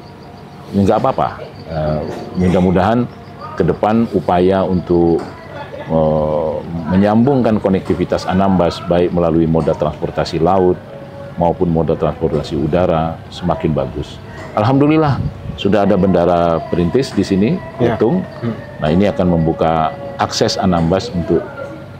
[SPEAKER 8] Nggak apa-apa. Mudah-mudahan ke depan upaya untuk menyambungkan konektivitas Anambas baik melalui moda transportasi laut maupun moda transportasi udara semakin bagus. Alhamdulillah sudah ada Bendara Perintis di sini, Letung. Nah, ini akan membuka akses Anambas untuk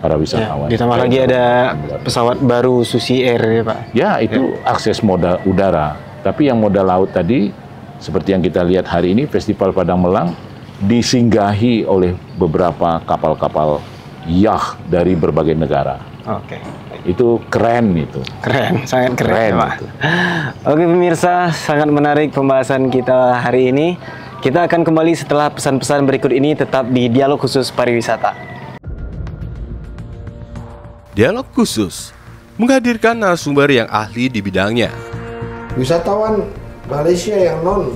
[SPEAKER 8] para wisatawan.
[SPEAKER 7] Ditambah lagi ada pesawat baru Susi Air ya Pak?
[SPEAKER 8] Ya, itu akses moda udara. Tapi yang modal laut tadi, seperti yang kita lihat hari ini, Festival Padang Melang disinggahi oleh beberapa kapal-kapal yacht dari berbagai negara.
[SPEAKER 7] Oke.
[SPEAKER 8] Itu keren itu.
[SPEAKER 7] Keren, sangat keren, Pak.
[SPEAKER 8] Itu.
[SPEAKER 7] Oke pemirsa, sangat menarik pembahasan kita hari ini. Kita akan kembali setelah pesan-pesan berikut ini, tetap di Dialog Khusus Pariwisata.
[SPEAKER 2] Dialog Khusus menghadirkan narasumber yang ahli di bidangnya.
[SPEAKER 3] Wisatawan Malaysia yang non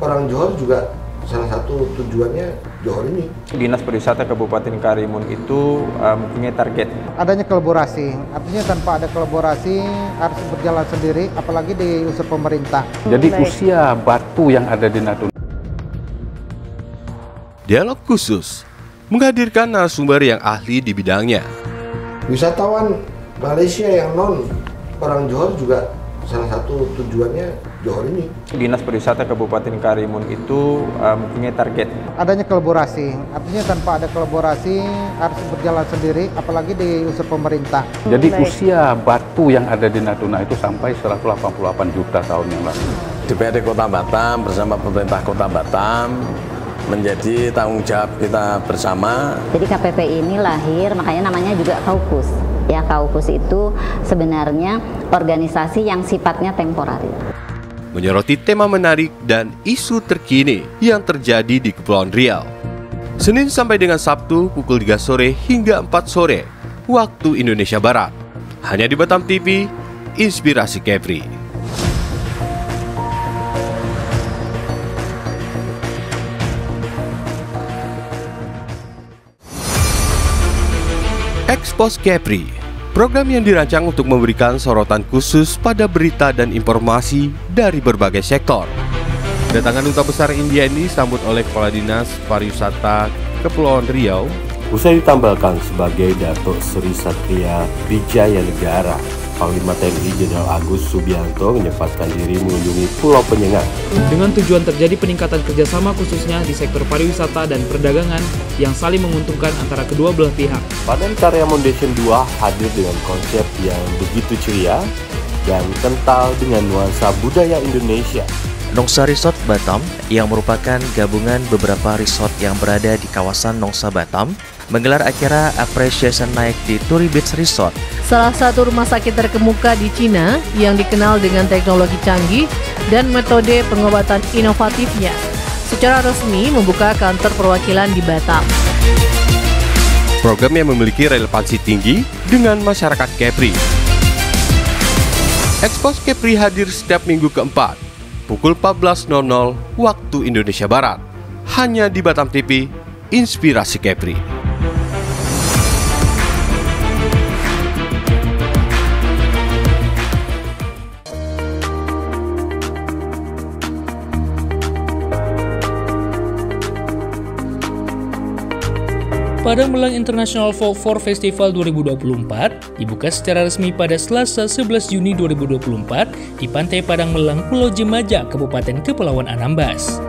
[SPEAKER 3] orang Johor juga salah satu tujuannya Johor ini.
[SPEAKER 4] Dinas Pariwisata Kabupaten Karimun itu mempunyai target.
[SPEAKER 5] Adanya kolaborasi, artinya tanpa ada kolaborasi harus berjalan sendiri, apalagi di unsur pemerintah.
[SPEAKER 9] Jadi usia batu yang ada di Natuna.
[SPEAKER 2] Dialog Khusus menghadirkan narasumber yang ahli di bidangnya.
[SPEAKER 3] Wisatawan Malaysia yang non orang Johor juga salah satu tujuannya Johor ini.
[SPEAKER 4] Dinas Pariwisata Kabupaten Karimun itu mempunyai target.
[SPEAKER 5] Adanya kolaborasi, artinya tanpa ada kolaborasi harus berjalan sendiri, apalagi di unsur pemerintah.
[SPEAKER 9] Jadi usia batu yang ada di Natuna itu sampai 188 juta tahun yang lalu.
[SPEAKER 10] DPRD Kota Batam bersama pemerintah Kota Batam menjadi tanggung jawab kita bersama.
[SPEAKER 12] Jadi KPP ini lahir, makanya namanya juga Kaukus. Ya, Kaukus itu sebenarnya organisasi yang sifatnya temporer.
[SPEAKER 2] Menyoroti tema menarik dan isu terkini yang terjadi di Kepulauan Riau. Senin sampai dengan Sabtu pukul 3 sore hingga 4 sore waktu Indonesia Barat. Hanya di Batam TV, Inspirasi Kepri. Expose Kepri, program yang dirancang untuk memberikan sorotan khusus pada berita dan informasi dari berbagai sektor. Kedatangan Duta Besar India ini disambut oleh Kepala Dinas Pariwisata Kepulauan Riau.
[SPEAKER 11] Usai ditambahkan sebagai Datuk Seri Satria Wijaya Negara, Panglima TNI Jenderal Agus Subianto menyempatkan diri mengunjungi Pulau Penyengat.
[SPEAKER 24] Dengan tujuan terjadi peningkatan kerjasama khususnya di sektor pariwisata dan perdagangan yang saling menguntungkan antara kedua belah pihak.
[SPEAKER 11] Padan Karya Foundation 2 hadir dengan konsep yang begitu ceria dan kental dengan nuansa budaya Indonesia.
[SPEAKER 1] Nongsa Resort Batam, yang merupakan gabungan beberapa resort yang berada di kawasan Nongsa Batam, menggelar acara Appreciation Night di Turi Beach Resort.
[SPEAKER 13] Salah satu rumah sakit terkemuka di Cina yang dikenal dengan teknologi canggih dan metode pengobatan inovatifnya, secara resmi membuka kantor perwakilan di Batam.
[SPEAKER 2] Program yang memiliki relevansi tinggi dengan masyarakat Kepri. Expose Kepri hadir setiap minggu keempat, pukul 14.00 waktu Indonesia Barat. Hanya di Batam TV, Inspirasi Kepri.
[SPEAKER 14] Padang Melang International Folklore Festival 2024 dibuka secara resmi pada Selasa 11 Juni 2024 di Pantai Padang Melang, Pulau Jemaja, Kabupaten Kepulauan Anambas.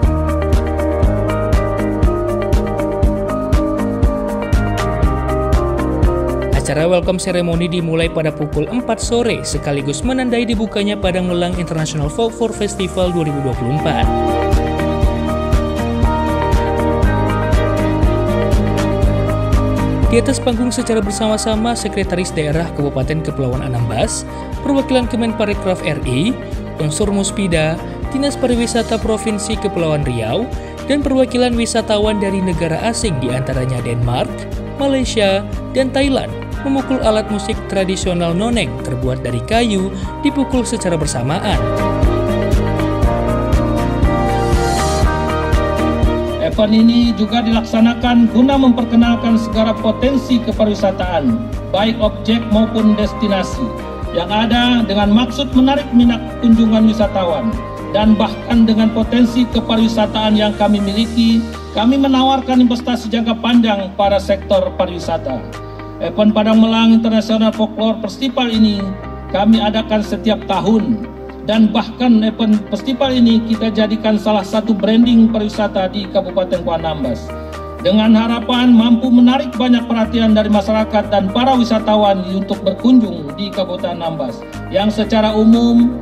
[SPEAKER 14] Acara welcome ceremony dimulai pada pukul 4 sore sekaligus menandai dibukanya Padang Melang International Folklore Festival 2024. Di atas panggung secara bersama-sama Sekretaris Daerah Kabupaten Kepulauan Anambas, perwakilan Kemenparekraf RI, unsur Muspida, Dinas Pariwisata Provinsi Kepulauan Riau, dan perwakilan wisatawan dari negara asing diantaranya Denmark, Malaysia, dan Thailand memukul alat musik tradisional noneng terbuat dari kayu dipukul secara bersamaan.
[SPEAKER 15] Event ini juga dilaksanakan guna memperkenalkan segala potensi kepariwisataan, baik objek maupun destinasi, yang ada dengan maksud menarik minat kunjungan wisatawan. Dan bahkan dengan potensi kepariwisataan yang kami miliki, kami menawarkan investasi jangka panjang pada sektor pariwisata. Event Padang Melang International Folklore Festival ini kami adakan setiap tahun. Dan bahkan event festival ini kita jadikan salah satu branding pariwisata di Kabupaten Anambas. Dengan harapan mampu menarik banyak perhatian dari masyarakat dan para wisatawan untuk berkunjung di Kabupaten Anambas. Yang secara umum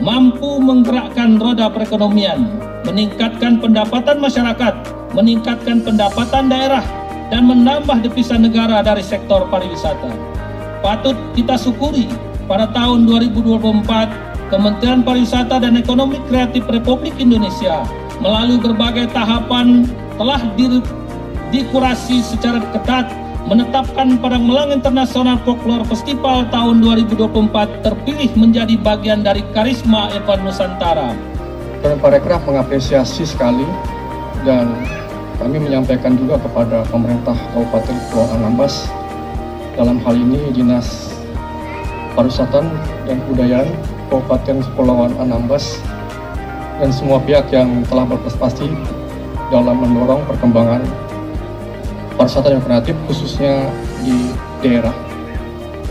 [SPEAKER 15] mampu menggerakkan roda perekonomian, meningkatkan pendapatan masyarakat, meningkatkan pendapatan daerah, dan menambah devisa negara dari sektor pariwisata. Patut kita syukuri pada tahun 2024, Kementerian Pariwisata dan Ekonomi Kreatif Republik Indonesia melalui berbagai tahapan telah dikurasi secara ketat menetapkan Padang Melang International Folklore Festival tahun 2024 terpilih menjadi bagian dari Karisma Event Nusantara.
[SPEAKER 16] Kemenparekraf mengapresiasi sekali dan kami menyampaikan juga kepada pemerintah Kabupaten Kepulauan Anambas, dalam hal ini Dinas Pariwisata dan Kebudayaan Kabupaten Kepulauan Anambas dan semua pihak yang telah berprestasi dalam mendorong perkembangan pariwisata dan kreatif khususnya di daerah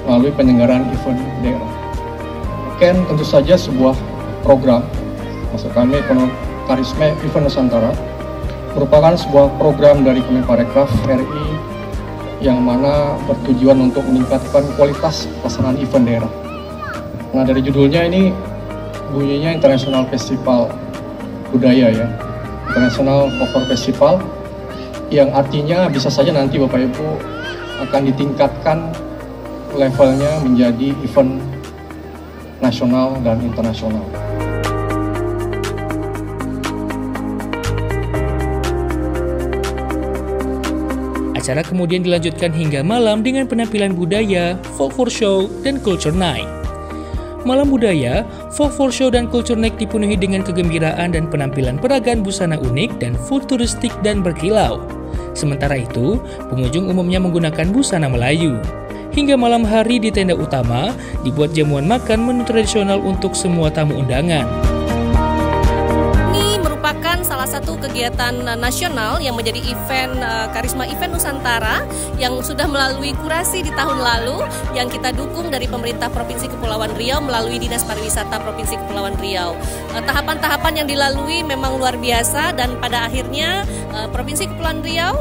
[SPEAKER 16] melalui penyelenggaraan event daerah. Ken tentu saja sebuah program, maksud kami Karisma Event Nusantara merupakan sebuah program dari Kemenparekraf RI yang mana bertujuan untuk meningkatkan kualitas pelaksanaan event daerah. Nah, dari judulnya ini bunyinya International Festival Budaya ya, International Folklore Festival, yang artinya bisa saja nanti Bapak Ibu akan ditingkatkan levelnya menjadi event nasional dan internasional.
[SPEAKER 14] Acara kemudian dilanjutkan hingga malam dengan penampilan budaya, folklore show, dan culture night. Malam budaya, folklore show, dan culture night dipenuhi dengan kegembiraan dan penampilan peragaan busana unik dan futuristik dan berkilau. Sementara itu, pengunjung umumnya menggunakan busana Melayu. Hingga malam hari di tenda utama, dibuat jamuan makan menu tradisional untuk semua tamu undangan.
[SPEAKER 17] Salah satu kegiatan nasional yang menjadi event Karisma Event Nusantara yang sudah melalui kurasi di tahun lalu yang kita dukung dari pemerintah Provinsi Kepulauan Riau melalui Dinas Pariwisata Provinsi Kepulauan Riau. Tahapan-tahapan yang dilalui memang luar biasa dan pada akhirnya Provinsi Kepulauan Riau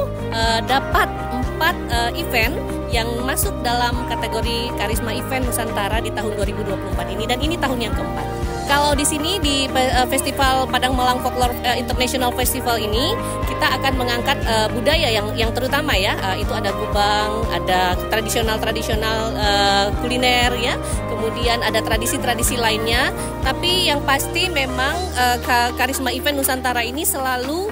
[SPEAKER 17] dapat 4 event yang masuk dalam kategori Karisma Event Nusantara di tahun 2024 ini, dan ini tahun yang keempat. Kalau di sini di Festival Padang Melang Folklore International Festival ini kita akan mengangkat budaya yang terutama ya, itu ada gubang, ada tradisional kuliner ya, kemudian ada tradisi-tradisi lainnya. Tapi yang pasti memang Karisma Event Nusantara ini selalu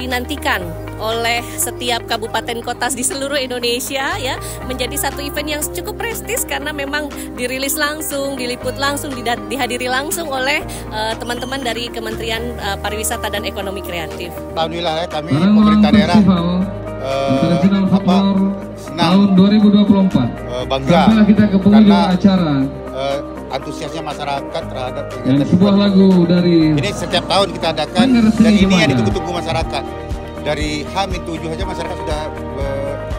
[SPEAKER 17] dinantikan oleh setiap kabupaten kota di seluruh Indonesia ya, menjadi satu event yang cukup prestis karena memang dirilis langsung, diliput langsung, dihadiri langsung oleh teman-teman dari Kementerian Pariwisata dan Ekonomi Kreatif.
[SPEAKER 18] Alhamdulillah kami pemerintah daerah
[SPEAKER 16] tahun 2024
[SPEAKER 18] bangga
[SPEAKER 16] kita ke
[SPEAKER 18] karena
[SPEAKER 16] acara
[SPEAKER 18] antusiasnya masyarakat terhadap
[SPEAKER 16] dan sebuah lagu dari
[SPEAKER 18] ini setiap tahun kita adakan dan ini yang ditunggu-tunggu masyarakat. Dari H-7 saja masyarakat sudah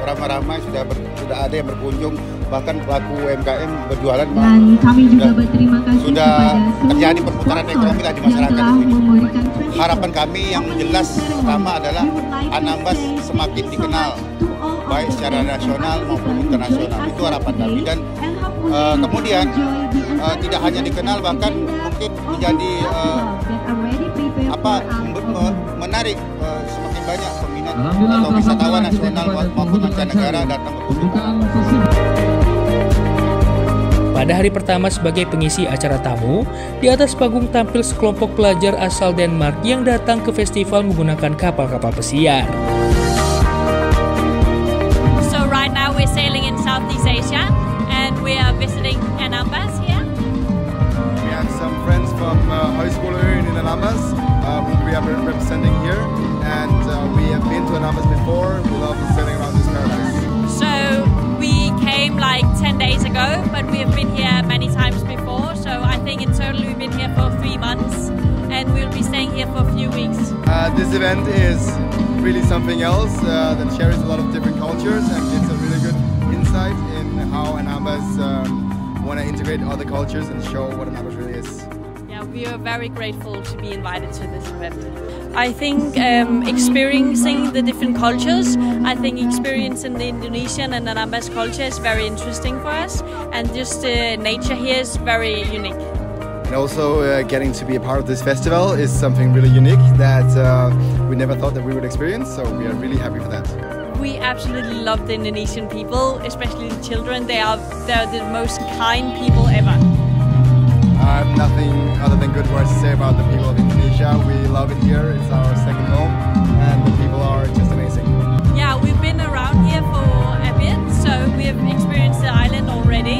[SPEAKER 18] ramai-ramai, sudah ada yang berkunjung, bahkan pelaku UMKM berjualan.
[SPEAKER 19] Dan kami juga berterima kasih
[SPEAKER 18] sudah terjadi perputaran ekonomi di masyarakat di sini. Harapan kami yang jelas pertama adalah Anambas semakin dikenal baik secara nasional maupun internasional, itu harapan kami. Dan kemudian tidak hanya dikenal, bahkan mungkin menjadi menarik semakin banyak peminat atau wisatawan nasional maupun mancanegara datang berkunjung.
[SPEAKER 14] Pada hari pertama sebagai pengisi acara tamu, di atas panggung tampil sekelompok pelajar asal Denmark yang datang ke festival menggunakan kapal-kapal pesiar.
[SPEAKER 25] So right now we're sailing in Southeast Asia and we are visiting Anambas here.
[SPEAKER 20] We have some friends from Højskoleøen in Anambas who we are representing here, and we have been to Anambas before. We love sailing around this paradise.
[SPEAKER 25] So we came like 10 days ago, but we have been here many times before. So I think in total we've been here for 3 months, and we'll be staying here for a few weeks.
[SPEAKER 20] This event is really something else that shares a lot of different cultures and gives a really good insight in how Anambas want to integrate other cultures and show what Anambas really is.
[SPEAKER 25] We are very grateful to be invited to this event. I think experiencing the different cultures, I think experiencing the Indonesian and Anambas culture is very interesting for us, and just nature here is very unique.
[SPEAKER 20] And also getting to be a part of this festival is something really unique that we never thought that we would experience, so we are really happy for that.
[SPEAKER 25] We absolutely love the Indonesian people, especially the children. They're the most kind people ever.
[SPEAKER 20] I have nothing other than good words to say about the people of Indonesia. We love it here, it's our second home, and the people are just amazing.
[SPEAKER 25] Yeah, we've been around here for a bit, so we've experienced the island already,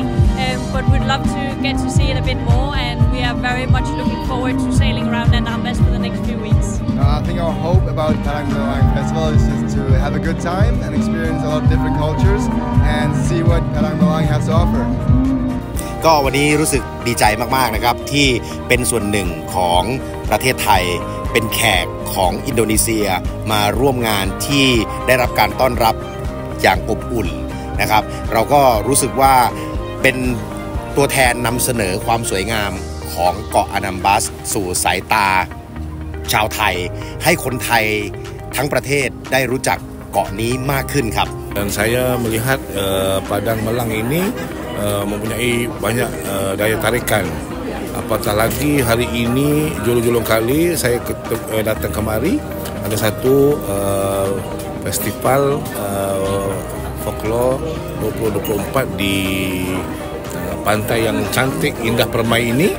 [SPEAKER 25] but we'd love to get to see it a bit more, and we are very much looking forward to sailing around Anambas for the next few weeks.
[SPEAKER 20] I think our hope about Padang Melang Festival is just to have a good time and experience a lot of different cultures and see what Padang Melang has to offer.
[SPEAKER 6] ก็วันนี้รู้สึกดีใจมากๆนะครับที่เป็นส่วนหนึ่งของประเทศไทยเป็นแขกของอินโดนีเซียมาร่วมงานที่ได้รับการต้อนรับอย่างอบอุ่นนะครับเราก็รู้สึกว่าเป็นตัวแทนนำเสนอความสวยงามของเกาะอานัมบัสสู่สายตาชาวไทยให้คนไทยทั้งประเทศได้รู้จักเกาะนี้มากขึ้นครับ
[SPEAKER 8] Dan saya melihat Padang Melang ini mempunyai banyak daya tarikan. Apatah lagi hari ini julung-julung kali saya datang kemari, ada satu festival folklore 2024 di pantai yang cantik indah Permai ini,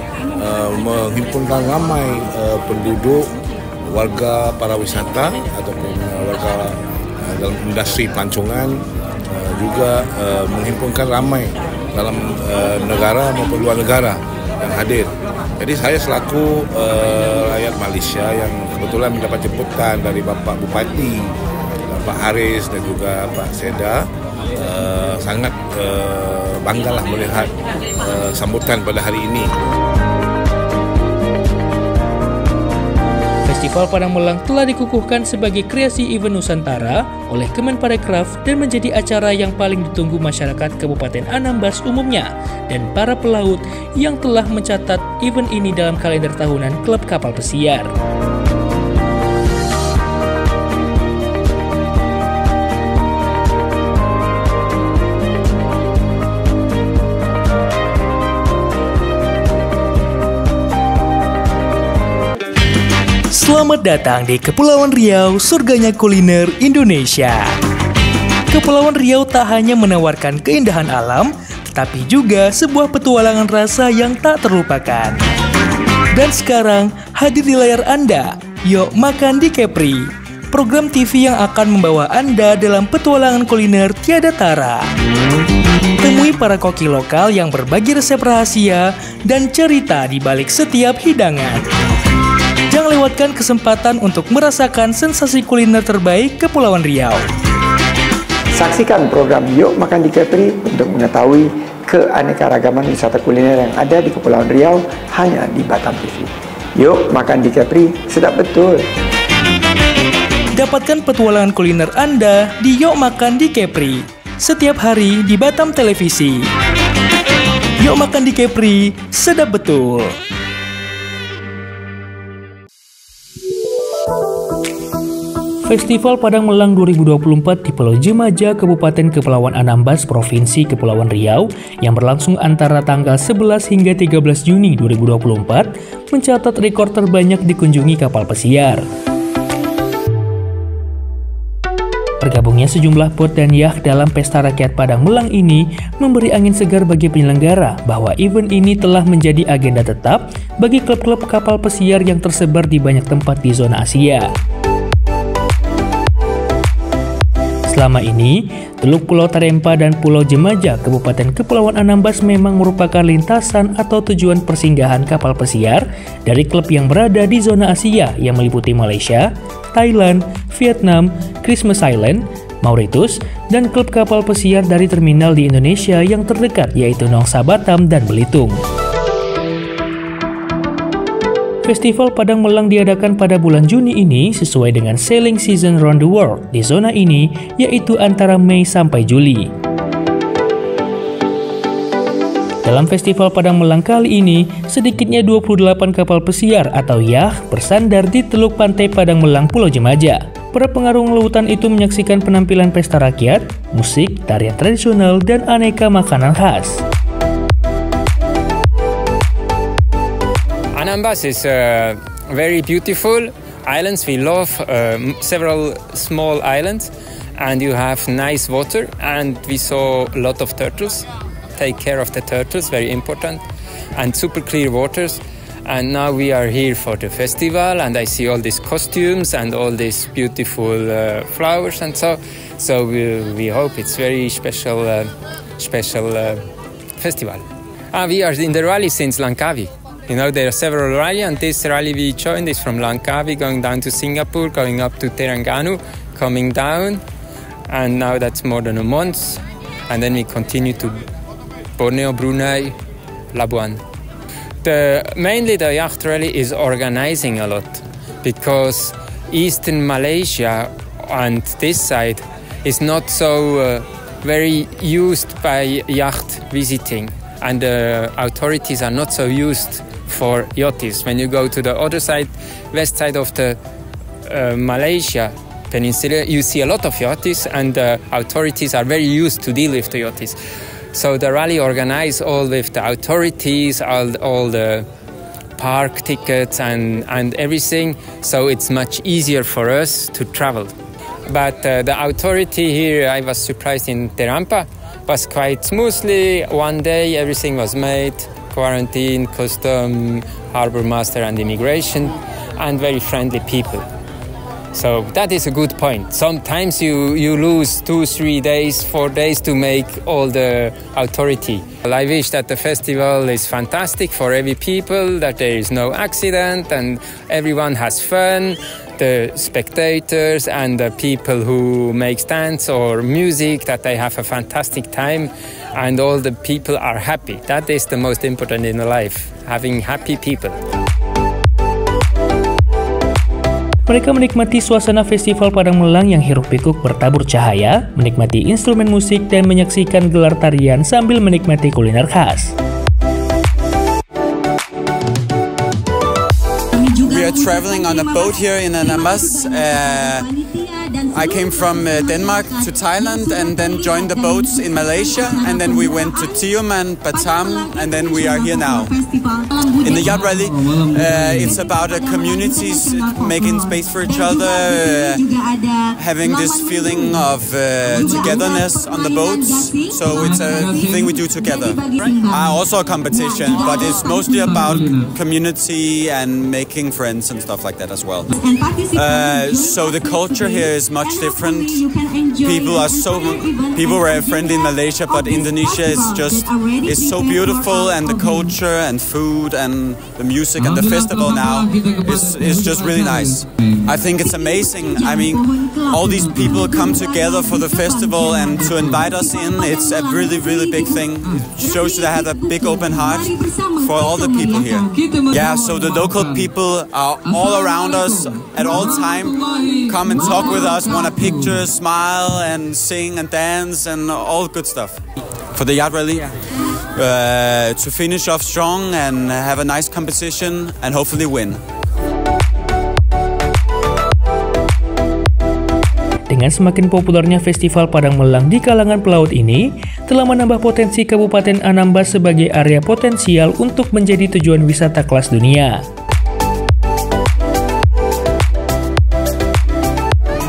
[SPEAKER 8] menghimpunkan ramai penduduk, warga para wisata ataupun warga dalam industri pelancongan, juga menghimpunkan ramai dalam negara maupun luar negara yang hadir. Jadi saya selaku rakyat Malaysia yang kebetulan mendapat jemputan dari Bapak Bupati, Pak Haris dan juga Pak Seda, sangat banggalah melihat sambutan pada hari ini.
[SPEAKER 14] Festival Padang Melang telah dikukuhkan sebagai kreasi event Nusantara oleh Kemenparekraf dan menjadi acara yang paling ditunggu masyarakat Kabupaten Anambas umumnya dan para pelaut yang telah mencatat event ini dalam kalender tahunan klub kapal pesiar.
[SPEAKER 21] Selamat datang di Kepulauan Riau, surganya kuliner Indonesia. Kepulauan Riau tak hanya menawarkan keindahan alam, tetapi juga sebuah petualangan rasa yang tak terlupakan. Dan sekarang hadir di layar Anda, Yuk Makan di Kepri, program TV yang akan membawa Anda dalam petualangan kuliner tiada tara. Temui para koki lokal yang berbagi resep rahasia dan cerita di balik setiap hidangan. Jangan lewatkan kesempatan untuk merasakan sensasi kuliner terbaik Kepulauan Riau.
[SPEAKER 22] Saksikan program Yuk Makan di Kepri untuk mengetahui keanekaragaman wisata kuliner yang ada di Kepulauan Riau hanya di Batam TV. Yuk Makan di Kepri, sedap betul.
[SPEAKER 21] Dapatkan petualangan kuliner Anda di Yuk Makan di Kepri setiap hari di Batam Televisi. Yuk Makan di Kepri, sedap betul.
[SPEAKER 14] Festival Padang Melang 2024 di Pulau Jemaja, Kabupaten Kepulauan Anambas, Provinsi Kepulauan Riau yang berlangsung antara tanggal 11 hingga 13 Juni 2024 mencatat rekor terbanyak dikunjungi kapal pesiar. Bergabungnya sejumlah bot dan yacht dalam pesta rakyat Padang Melang ini memberi angin segar bagi penyelenggara bahwa event ini telah menjadi agenda tetap bagi klub-klub kapal pesiar yang tersebar di banyak tempat di zona Asia. Selama ini, Teluk Pulau Tarempa dan Pulau Jemaja, Kabupaten Kepulauan Anambas memang merupakan lintasan atau tujuan persinggahan kapal pesiar dari klub yang berada di zona Asia yang meliputi Malaysia, Thailand, Vietnam, Christmas Island, Mauritius, dan klub kapal pesiar dari terminal di Indonesia yang terdekat yaitu Nongsa Batam dan Belitung. Festival Padang Melang diadakan pada bulan Juni ini sesuai dengan sailing season around the world di zona ini, yaitu antara Mei sampai Juli. Dalam Festival Padang Melang kali ini, sedikitnya 28 kapal pesiar atau yacht bersandar di Teluk Pantai Padang Melang, Pulau Jemaja. Para pengarung lautan itu menyaksikan penampilan pesta rakyat, musik, tarian tradisional, dan aneka makanan khas.
[SPEAKER 3] Anambas is very beautiful islands. We love several small islands, and you have nice water, and we saw a lot of turtles. Take care of the turtles, very important, and super clear waters. And now we are here for the festival, and I see all these costumes and all these beautiful flowers, and so we hope it's very special festival. We are in the rally since Langkawi. You know, there are several rallies, and this rally we joined is from Langkawi, going down to Singapore, going up to Terengganu, coming down, and now that's more than a month, and then we continue to Borneo, Brunei, Labuan. Mainly the yacht rally is organizing a lot, because Eastern Malaysia and this side is not so very used by yacht visiting, and the authorities are not so used for yachties. When you go to the other side, west side of the Malaysia Peninsula, you see a lot of yachties, and the authorities are very used to deal with the yachties. So the rally organized all with the authorities, all the park tickets and everything, so it's much easier for us to travel. But the authority here, I was surprised in Terampa, was quite smoothly. One day everything was made, quarantine, custom, harbor master and immigration, and very friendly people. So that is a good point. Sometimes you lose 2, 3 days, 4 days to make all the authority. Well, I wish that the festival is fantastic for every people, that there is no accident and everyone has fun. The spectators and the people who make stands or music, that they have a fantastic time and all the people are happy. That is the most important in life, having happy people.
[SPEAKER 21] Mereka menikmati suasana festival Padang Melang yang hiruk-pikuk bertabur cahaya, menikmati instrumen musik dan menyaksikan gelar tarian sambil menikmati kuliner khas.
[SPEAKER 4] We are traveling on a boat here in Anambas. I came from Denmark to Thailand and then joined the boats in Malaysia, and then we went to Tioman, Batam, and then we are here now. In the yacht rally, it's about communities making space for each other, having this feeling of togetherness on the boats. So it's a thing we do together. Also a competition, but it's mostly about community and making friends and stuff like that as well. So the culture here is much different. People were friendly in Malaysia, but Indonesia is so beautiful, and the culture and food and the music and the festival now is just really nice. I think it's amazing. I mean, all these people come together for the festival, and to invite us in, it's a really, really big thing. It shows that I have a big open heart for all the people here. Yeah, so the local people are all around us at all time, come and talk with us, want a picture, smile and sing and dance and all good stuff. For the yacht rally, to finish off strong and have a nice competition and hopefully win.
[SPEAKER 21] Dengan semakin populernya Festival Padang Melang di kalangan pelaut ini, telah menambah potensi Kabupaten Anambas sebagai area potensial untuk menjadi tujuan wisata kelas dunia.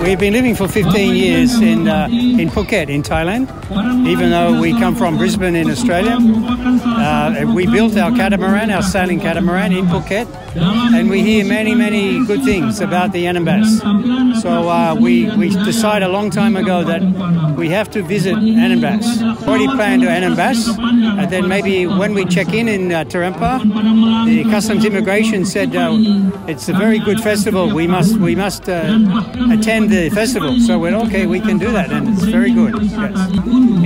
[SPEAKER 5] We've been living for 15 years in Phuket, in Thailand. Even though we come from Brisbane in Australia, we built our catamaran, our sailing catamaran in Phuket, and we hear many, many good things about the Anambas. So we decided a long time ago that we have to visit Anambas. Already planned to Anambas, and then maybe when we check in Terampa, the Customs Immigration said it's a very good festival. We must attend the festival. So we're okay. We can do that, and it's very good. Yes.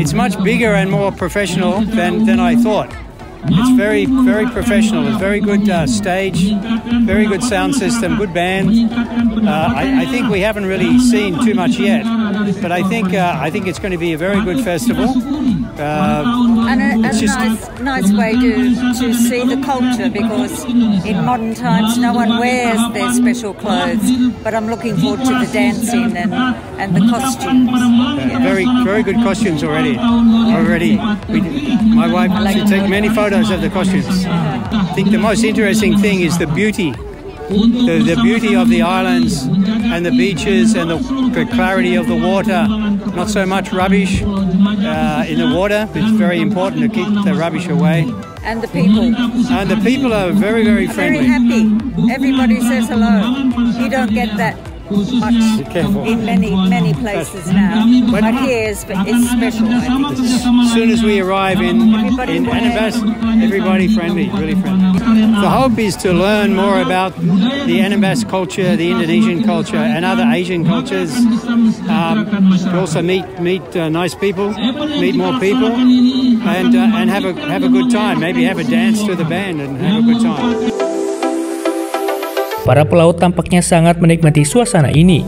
[SPEAKER 5] It's much bigger and more professional than I thought. It's very, very professional. It's very good stage, very good sound system, good band. I think we haven't really seen too much yet. but I think it's going to be a very good festival.
[SPEAKER 7] And a nice way to see the culture, because in modern times no one wears their special clothes, but I'm looking forward to the dancing and the costumes.
[SPEAKER 5] Yeah, very good costumes already. My wife should take many photos of the costumes. I think the most interesting thing is the beauty. The beauty of the islands and the beaches and the clarity of the water. Not so much rubbish in the water. It's very important to keep the rubbish away.
[SPEAKER 7] And the people.
[SPEAKER 5] And the people are very, very friendly.
[SPEAKER 7] Very happy. Everybody says hello. You don't get that much in many places now. But here it's special, I think.
[SPEAKER 5] As soon as we arrive in Anambas, everybody friendly, really friendly. The hope is to learn more about the Anambas culture, the Indonesian culture, and other Asian cultures. To also meet nice people, meet more people, and have a good time. Maybe have a dance to the band and have a good time.
[SPEAKER 14] Para pelaut tampaknya sangat menikmati suasana ini.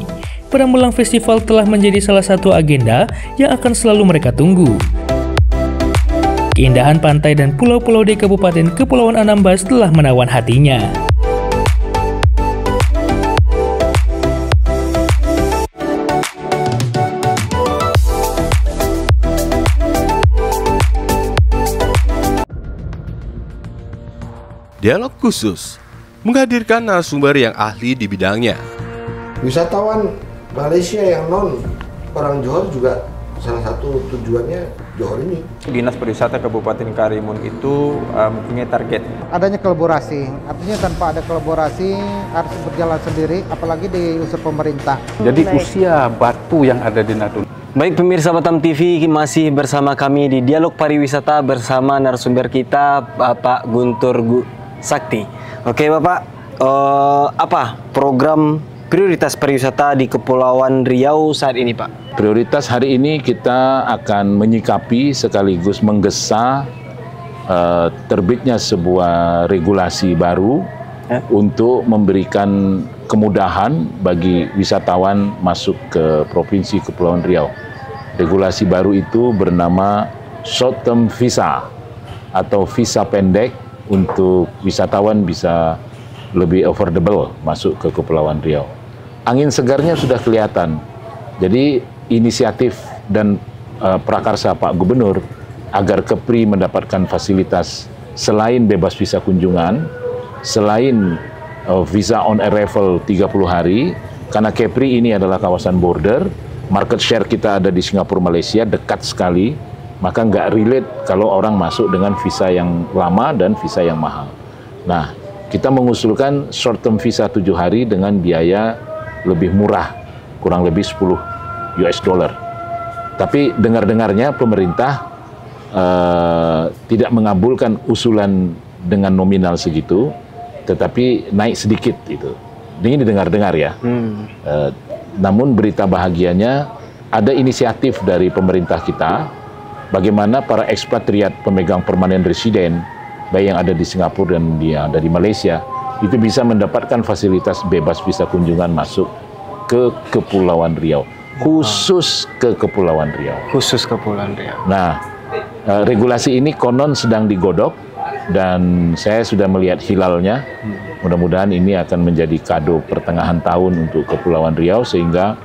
[SPEAKER 14] Perambulang festival telah menjadi salah satu agenda yang akan selalu mereka tunggu. Keindahan pantai dan pulau-pulau di Kabupaten Kepulauan Anambas telah menawan hatinya.
[SPEAKER 2] Dialog khusus menghadirkan narasumber yang ahli di bidangnya.
[SPEAKER 9] Wisatawan Malaysia yang non orang Johor juga salah satu tujuannya Johor ini.
[SPEAKER 10] Dinas Pariwisata Kabupaten Karimun itu mempunyai target.
[SPEAKER 12] Adanya kolaborasi, artinya tanpa ada kolaborasi harus berjalan sendiri, apalagi di unsur pemerintah.
[SPEAKER 23] Jadi usia batu yang ada di Natuna.
[SPEAKER 26] Baik pemirsa Batam TV, masih bersama kami di Dialog Pariwisata bersama narasumber kita Bapak Guntur Sakti. Oke Bapak, apa program prioritas pariwisata di Kepulauan Riau saat ini Pak?
[SPEAKER 23] Prioritas hari ini kita akan menyikapi sekaligus menggesa terbitnya sebuah regulasi baru untuk memberikan kemudahan bagi wisatawan masuk ke Provinsi Kepulauan Riau. Regulasi baru itu bernama Short Term Visa atau visa pendek untuk wisatawan bisa lebih affordable masuk ke Kepulauan Riau. Angin segarnya sudah kelihatan. Jadi inisiatif dan prakarsa Pak Gubernur agar Kepri mendapatkan fasilitas selain bebas visa kunjungan, selain visa on arrival 30 hari, karena Kepri ini adalah kawasan border, market share kita ada di Singapura, Malaysia, dekat sekali, maka nggak relate kalau orang masuk dengan visa yang lama dan visa yang mahal. Nah, kita mengusulkan short term visa 7 hari dengan biaya lebih murah, kurang lebih 10 US dollar. Tapi dengar-dengarnya pemerintah tidak mengabulkan usulan dengan nominal segitu, tetapi naik sedikit itu. Ini dengar-dengar ya. Namun berita bahagianya ada inisiatif dari pemerintah kita, bagaimana para ekspatriat pemegang permanen residen, baik yang ada di Singapura dan yang ada di Malaysia, itu bisa mendapatkan fasilitas bebas visa kunjungan masuk ke Kepulauan Riau. Khusus ke Kepulauan Riau.
[SPEAKER 26] Khusus Kepulauan Riau.
[SPEAKER 23] Nah, regulasi ini konon sedang digodok dan saya sudah melihat hilalnya. Mudah-mudahan ini akan menjadi kado pertengahan tahun untuk Kepulauan Riau sehingga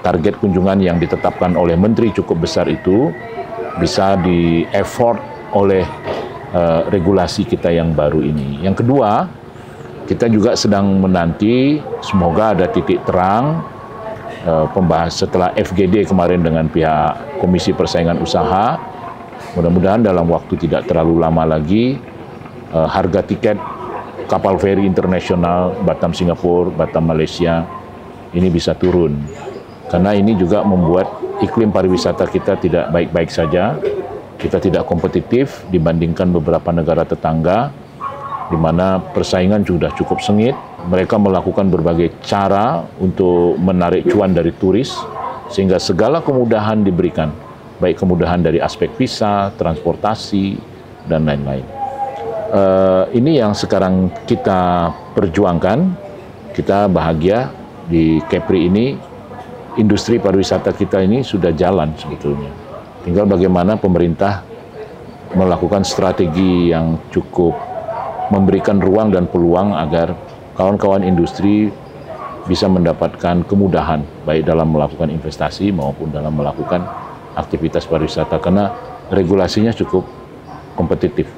[SPEAKER 23] target kunjungan yang ditetapkan oleh Menteri cukup besar itu bisa di-effort oleh regulasi kita yang baru ini. Yang kedua, kita juga sedang menanti semoga ada titik terang pembahas setelah FGD kemarin dengan pihak Komisi Persaingan Usaha. Mudah-mudahan dalam waktu tidak terlalu lama lagi harga tiket kapal feri internasional Batam Singapura, Batam Malaysia ini bisa turun. Karena ini juga membuat iklim pariwisata kita tidak baik-baik saja. Kita tidak kompetitif dibandingkan beberapa negara tetangga, di mana persaingan sudah cukup sengit. Mereka melakukan berbagai cara untuk menarik cuan dari turis, sehingga segala kemudahan diberikan, baik kemudahan dari aspek visa, transportasi, dan lain-lain. Ini yang sekarang kita perjuangkan. Kita bahagia di Kepri ini industri pariwisata kita ini sudah jalan sebetulnya. Tinggal bagaimana pemerintah melakukan strategi yang cukup memberikan ruang dan peluang agar kawan-kawan industri bisa mendapatkan kemudahan baik dalam melakukan investasi maupun dalam melakukan aktivitas pariwisata karena regulasinya cukup kompetitif.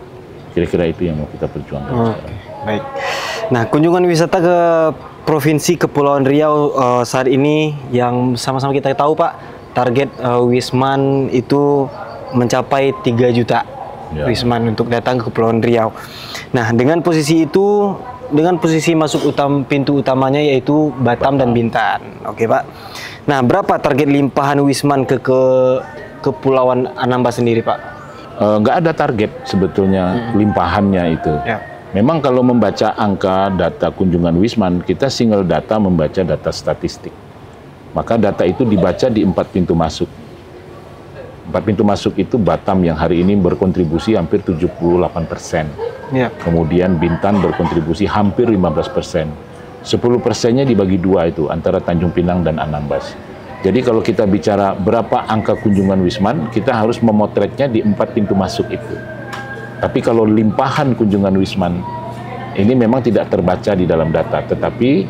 [SPEAKER 23] Kira-kira itu yang mau kita perjuangkan.
[SPEAKER 26] Baik. Nah, kunjungan wisata ke Provinsi Kepulauan Riau saat ini yang sama-sama kita tahu Pak, target Wisman itu mencapai 3 juta Wisman untuk datang ke Kepulauan Riau. Nah, dengan posisi itu, dengan posisi masuk pintu utamanya yaitu Batam dan Bintan. Oke Pak. Nah, berapa target limpahan Wisman ke Kepulauan Anambas sendiri Pak?
[SPEAKER 23] Nggak ada target sebetulnya limpahannya itu. Memang kalau membaca angka data kunjungan Wisman, kita single data membaca data statistik. Maka data itu dibaca di 4 pintu masuk. 4 pintu masuk itu Batam yang hari ini berkontribusi hampir 78%. Kemudian Bintan berkontribusi hampir 15%. 10%-nya dibagi 2 itu, antara Tanjung Pinang dan Anambas. Jadi kalau kita bicara berapa angka kunjungan Wisman, kita harus memotretnya di 4 pintu masuk itu. Tapi kalau limpahan kunjungan Wisman, ini memang tidak terbaca di dalam data. Tetapi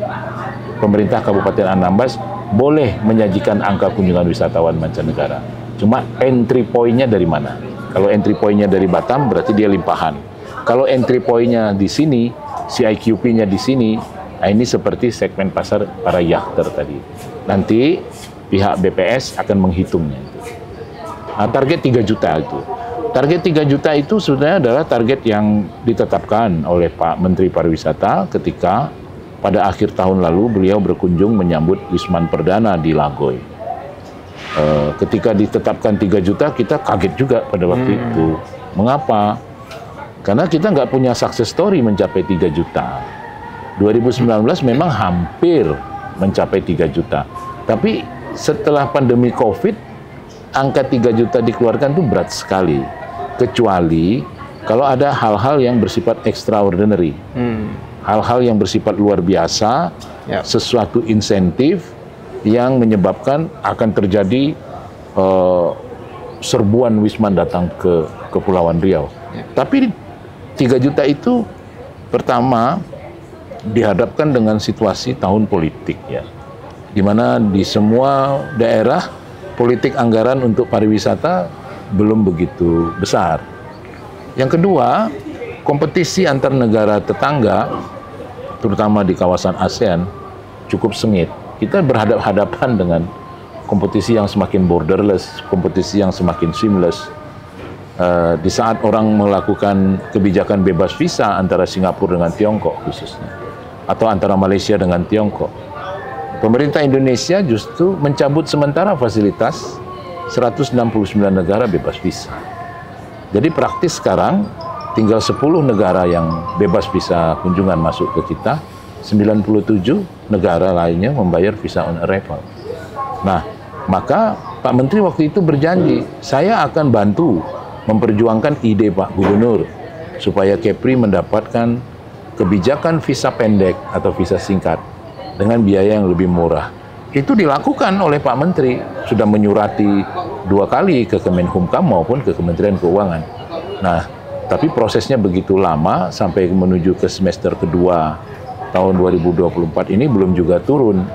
[SPEAKER 23] pemerintah Kabupaten Anambas boleh menyajikan angka kunjungan wisatawan mancanegara. Cuma entry point-nya dari mana? Kalau entry point-nya dari Batam, berarti dia limpahan. Kalau entry point-nya di sini, CIQP-nya di sini, nah ini seperti segmen pasar para yachter tadi. Nanti pihak BPS akan menghitungnya. Nah, target 3 juta itu. Target 3 juta itu sebenarnya adalah target yang ditetapkan oleh Pak Menteri Pariwisata ketika pada akhir tahun lalu beliau berkunjung menyambut Wisman Perdana di Lagoy. Ketika ditetapkan 3 juta, kita kaget juga pada waktu itu. Mengapa? Karena kita nggak punya success story mencapai 3 juta. 2019 memang hampir mencapai 3 juta. Tapi setelah pandemi COVID, angka 3 juta dikeluarkan itu berat sekali. Kecuali kalau ada hal-hal yang bersifat extraordinary. Hal-hal yang bersifat luar biasa, sesuatu insentif yang menyebabkan akan terjadi serbuan Wisman datang ke Kepulauan Riau. Tapi 3 juta itu pertama dihadapkan dengan situasi tahun politik ya. Di mana di semua daerah politik anggaran untuk pariwisata belum begitu besar. Yang kedua, kompetisi antar negara tetangga, terutama di kawasan ASEAN, cukup sengit. Kita berhadapan dengan kompetisi yang semakin borderless, kompetisi yang semakin seamless. Di saat orang melakukan kebijakan bebas visa antara Singapura dengan Tiongkok khususnya, atau antara Malaysia dengan Tiongkok, pemerintah Indonesia justru mencabut sementara fasilitas 169 negara bebas visa. Jadi praktis sekarang tinggal 10 negara yang bebas visa kunjungan masuk ke kita, 97 negara lainnya membayar visa on arrival. Nah, maka Pak Menteri waktu itu berjanji, saya akan bantu memperjuangkan ide Pak Gubernur supaya Kepri mendapatkan kebijakan visa pendek atau visa singkat dengan biaya yang lebih murah. Itu dilakukan oleh Pak Menteri, sudah menyurati 2 kali ke Kemenkumham maupun ke Kementerian Keuangan. Nah, tapi prosesnya begitu lama sampai menuju ke semester kedua tahun 2024 ini belum juga turun.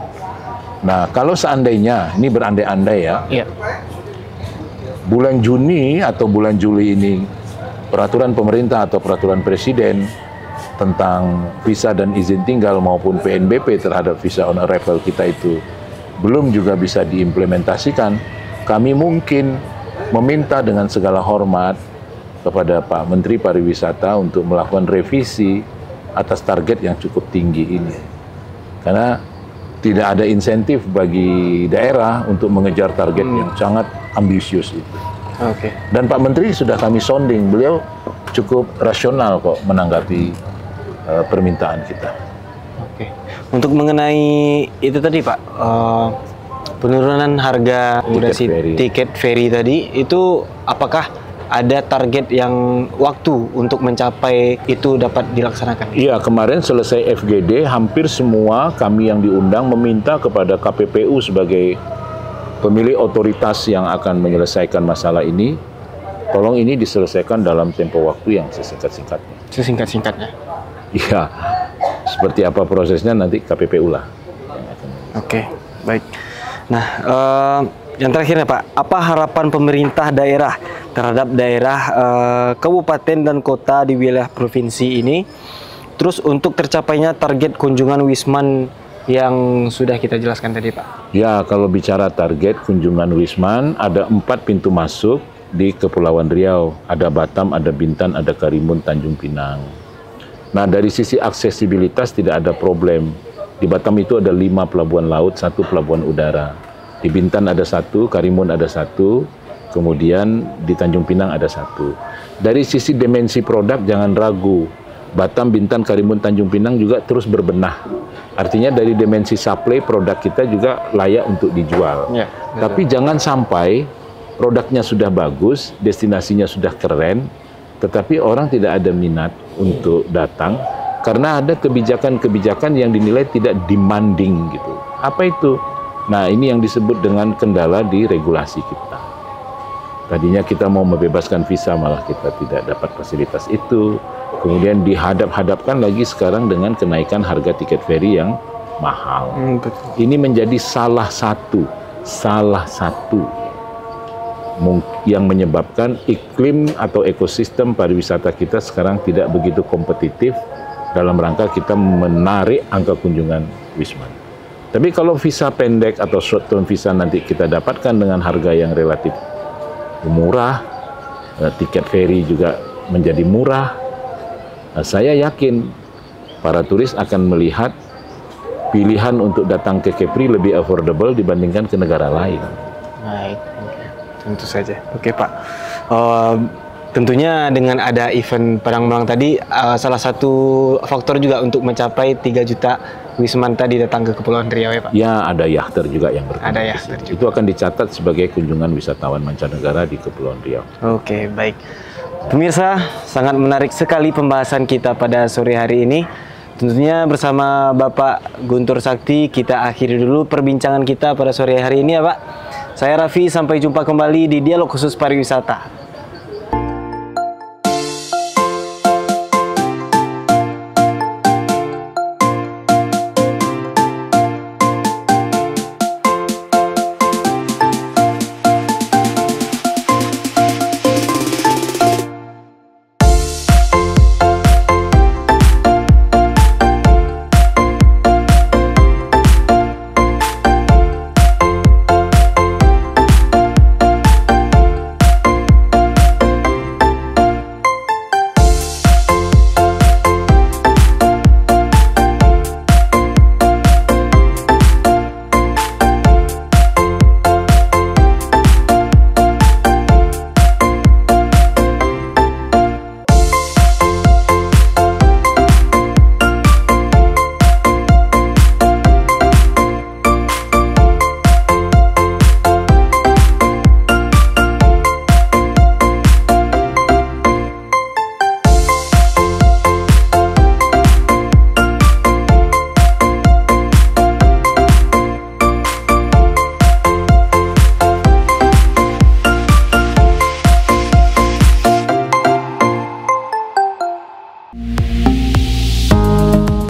[SPEAKER 23] Nah, kalau seandainya, ini berandai-andai ya, bulan Juni atau bulan Juli ini peraturan pemerintah atau peraturan presiden tentang visa dan izin tinggal maupun PNBP terhadap visa on arrival kita itu belum juga bisa diimplementasikan, kami mungkin meminta dengan segala hormat kepada Pak Menteri Pariwisata untuk melakukan revisi atas target yang cukup tinggi ini. Karena tidak ada insentif bagi daerah untuk mengejar target yang sangat ambisius itu. Dan Pak Menteri sudah kami sounding, beliau cukup rasional kok menanggapi permintaan kita.
[SPEAKER 26] Untuk mengenai itu tadi Pak, penurunan harga tiket ferry tadi, itu apakah ada target yang waktu untuk mencapai itu dapat dilaksanakan?
[SPEAKER 23] Iya, kemarin selesai FGD, hampir semua kami yang diundang meminta kepada KPPU sebagai pemilih otoritas yang akan menyelesaikan masalah ini, tolong ini diselesaikan dalam tempo waktu yang sesingkat-singkatnya.
[SPEAKER 26] Sesingkat-singkatnya?
[SPEAKER 23] Iya, seperti apa prosesnya nanti KPPU lah.
[SPEAKER 26] Oke, baik. Nah, yang terakhirnya Pak, apa harapan pemerintah daerah terhadap daerah kabupaten dan kota di wilayah provinsi ini? Terus untuk tercapainya target kunjungan Wisman yang sudah kita jelaskan tadi Pak?
[SPEAKER 23] Ya, kalau bicara target kunjungan Wisman, ada 4 pintu masuk di Kepulauan Riau. Ada Batam, ada Bintan, ada Karimun, Tanjung Pinang. Nah, dari sisi aksesibilitas tidak ada problem. Di Batam itu ada 5 pelabuhan laut, 1 pelabuhan udara. Di Bintan ada 1, Karimun ada 1, kemudian di Tanjung Pinang ada 1. Dari sisi dimensi produk jangan ragu. Batam, Bintan, Karimun, Tanjung Pinang juga terus berbenah. Artinya dari dimensi supply produk kita juga layak untuk dijual. Ya, tapi jangan sampai produknya sudah bagus, destinasinya sudah keren, tetapi orang tidak ada minat untuk datang karena ada kebijakan-kebijakan yang dinilai tidak demanding gitu. Apa itu? Nah, ini yang disebut dengan kendala di regulasi kita. Tadinya kita mau membebaskan visa, malah kita tidak dapat fasilitas itu. Kemudian dihadap-hadapkan lagi sekarang dengan kenaikan harga tiket feri yang mahal. Ini menjadi salah satu yang menyebabkan iklim atau ekosistem pariwisata kita sekarang tidak begitu kompetitif dalam rangka kita menarik angka kunjungan Wisman. Tapi kalau visa pendek atau short term visa nanti kita dapatkan dengan harga yang relatif murah, tiket feri juga menjadi murah, saya yakin para turis akan melihat pilihan untuk datang ke Kepri lebih affordable dibandingkan ke negara lain.
[SPEAKER 26] Baik, tentu saja. Oke Pak, tentunya dengan ada event Padang Melang tadi, salah satu faktor juga untuk mencapai 3 juta Wisman tadi datang ke Kepulauan Riau ya Pak?
[SPEAKER 23] Ya, ada yachter juga yang berkunjung.
[SPEAKER 26] Ada yachter juga.
[SPEAKER 23] Itu akan dicatat sebagai kunjungan wisatawan mancanegara di Kepulauan Riau.
[SPEAKER 26] Oke, baik. Pemirsa, sangat menarik sekali pembahasan kita pada sore hari ini. Tentunya bersama Bapak Guntur Sakti, kita akhiri dulu perbincangan kita pada sore hari ini ya Pak. Saya Raffi, sampai jumpa kembali di Dialog Khusus Pariwisata.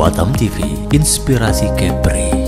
[SPEAKER 1] Batam TV, inspirasi Kepri.